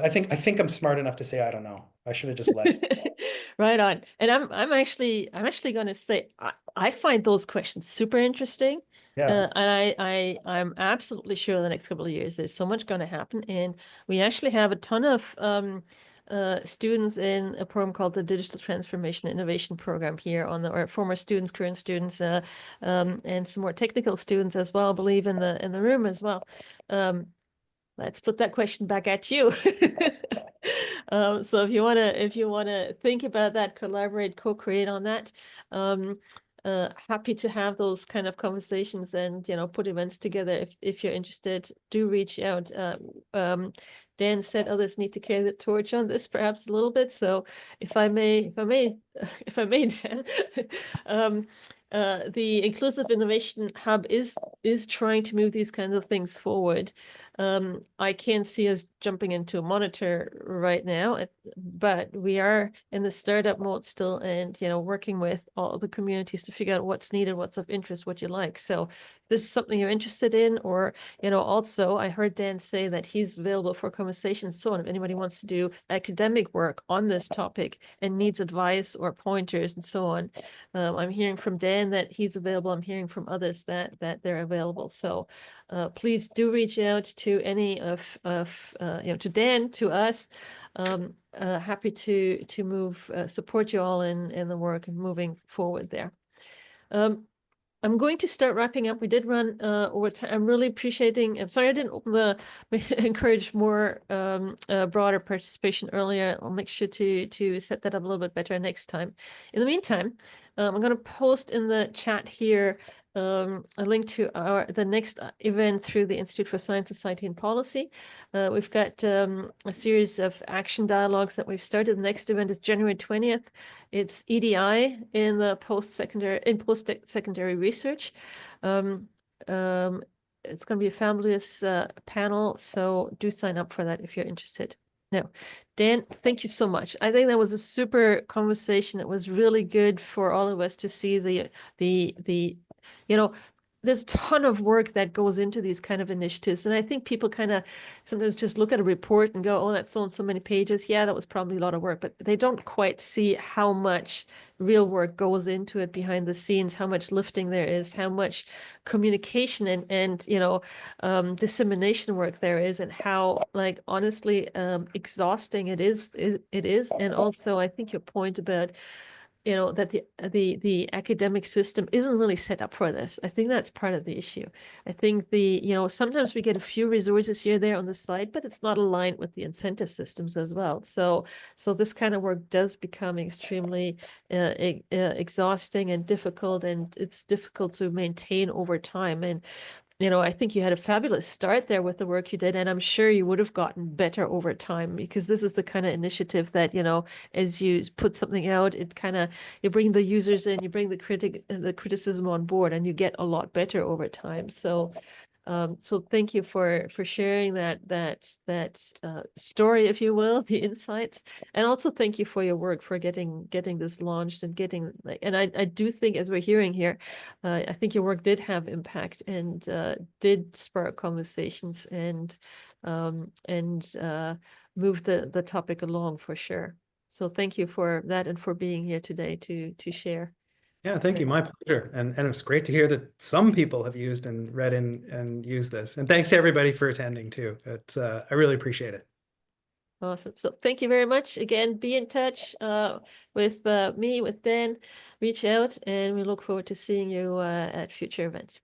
I think I'm smart enough to say I don't know. I should have just let it. Right on. And I'm actually going to say I find those questions super interesting. Yeah. And I'm absolutely sure the next couple of years there's so much going to happen. And we actually have a ton of students in a program called the Digital Transformation Innovation Program here on or former students, current students, and some more technical students as well, I believe in the room as well. Let's put that question back at you. So if you wanna think about that, collaborate, co-create on that. Happy to have those kind of conversations and put events together if you're interested. Do reach out. Dan said others need to carry the torch on this perhaps a little bit. So if I may, Dan, the Inclusive Innovation Hub is trying to move these kinds of things forward. I can't see us jumping into a monitor right now, but we are in the startup mode still, and working with all the communities to figure out what's needed, what's of interest, what you like. So if this is something you're interested in, or also I heard Dan say that he's available for conversations. So if anybody wants to do academic work on this topic and needs advice or pointers and so on, I'm hearing from Dan that he's available. I'm hearing from others that they're available. So please do reach out to any of to Dan, to us. Happy to move support you all in the work and moving forward there. I'm going to start wrapping up. We did run over time. I'm really appreciating. I'm sorry I didn't encourage more broader participation earlier. I'll make sure to set that up a little bit better next time. In the meantime, I'm going to post in the chat here a link to the next event through the Institute for Science, Society, and Policy. We've got a series of action dialogues that we've started. The next event is January 20th. It's EDI in the post-secondary research. It's going to be a fabulous panel, so do sign up for that if you're interested. Now, Dan, thank you so much. I think that was a super conversation. It was really good for all of us to see there's a ton of work that goes into these kind of initiatives. And I think people kind of sometimes just look at a report and go, oh, that's so and so many pages. Yeah, that was probably a lot of work, but they don't quite see how much real work goes into it behind the scenes, how much lifting there is, how much communication and dissemination work there is, and how, like, honestly, exhausting it is. And also, I think your point about you know, that the academic system isn't really set up for this. I think that's part of the issue. I think you know, sometimes we get a few resources here there on the side, but it's not aligned with the incentive systems as well. So this kind of work does become extremely exhausting and difficult, and it's difficult to maintain over time. And you know, I think you had a fabulous start there with the work you did, and I'm sure you would have gotten better over time, because this is the kind of initiative that, you know, as you put something out, it kind of, you bring the users in, you bring the criticism on board, and you get a lot better over time. So so thank you for sharing that story, if you will, the insights, and also thank you for your work for getting this launched and getting, and I do think, as we're hearing here, I think your work did have impact and did spark conversations and move the topic along for sure. So thank you for that and for being here today to share. Yeah, thank you. My pleasure. And it's great to hear that some people have used and read and used this. And thanks to everybody for attending too. It's I really appreciate it. Awesome. So thank you very much. Again, be in touch with me, with Dan. Reach out, and we look forward to seeing you at future events.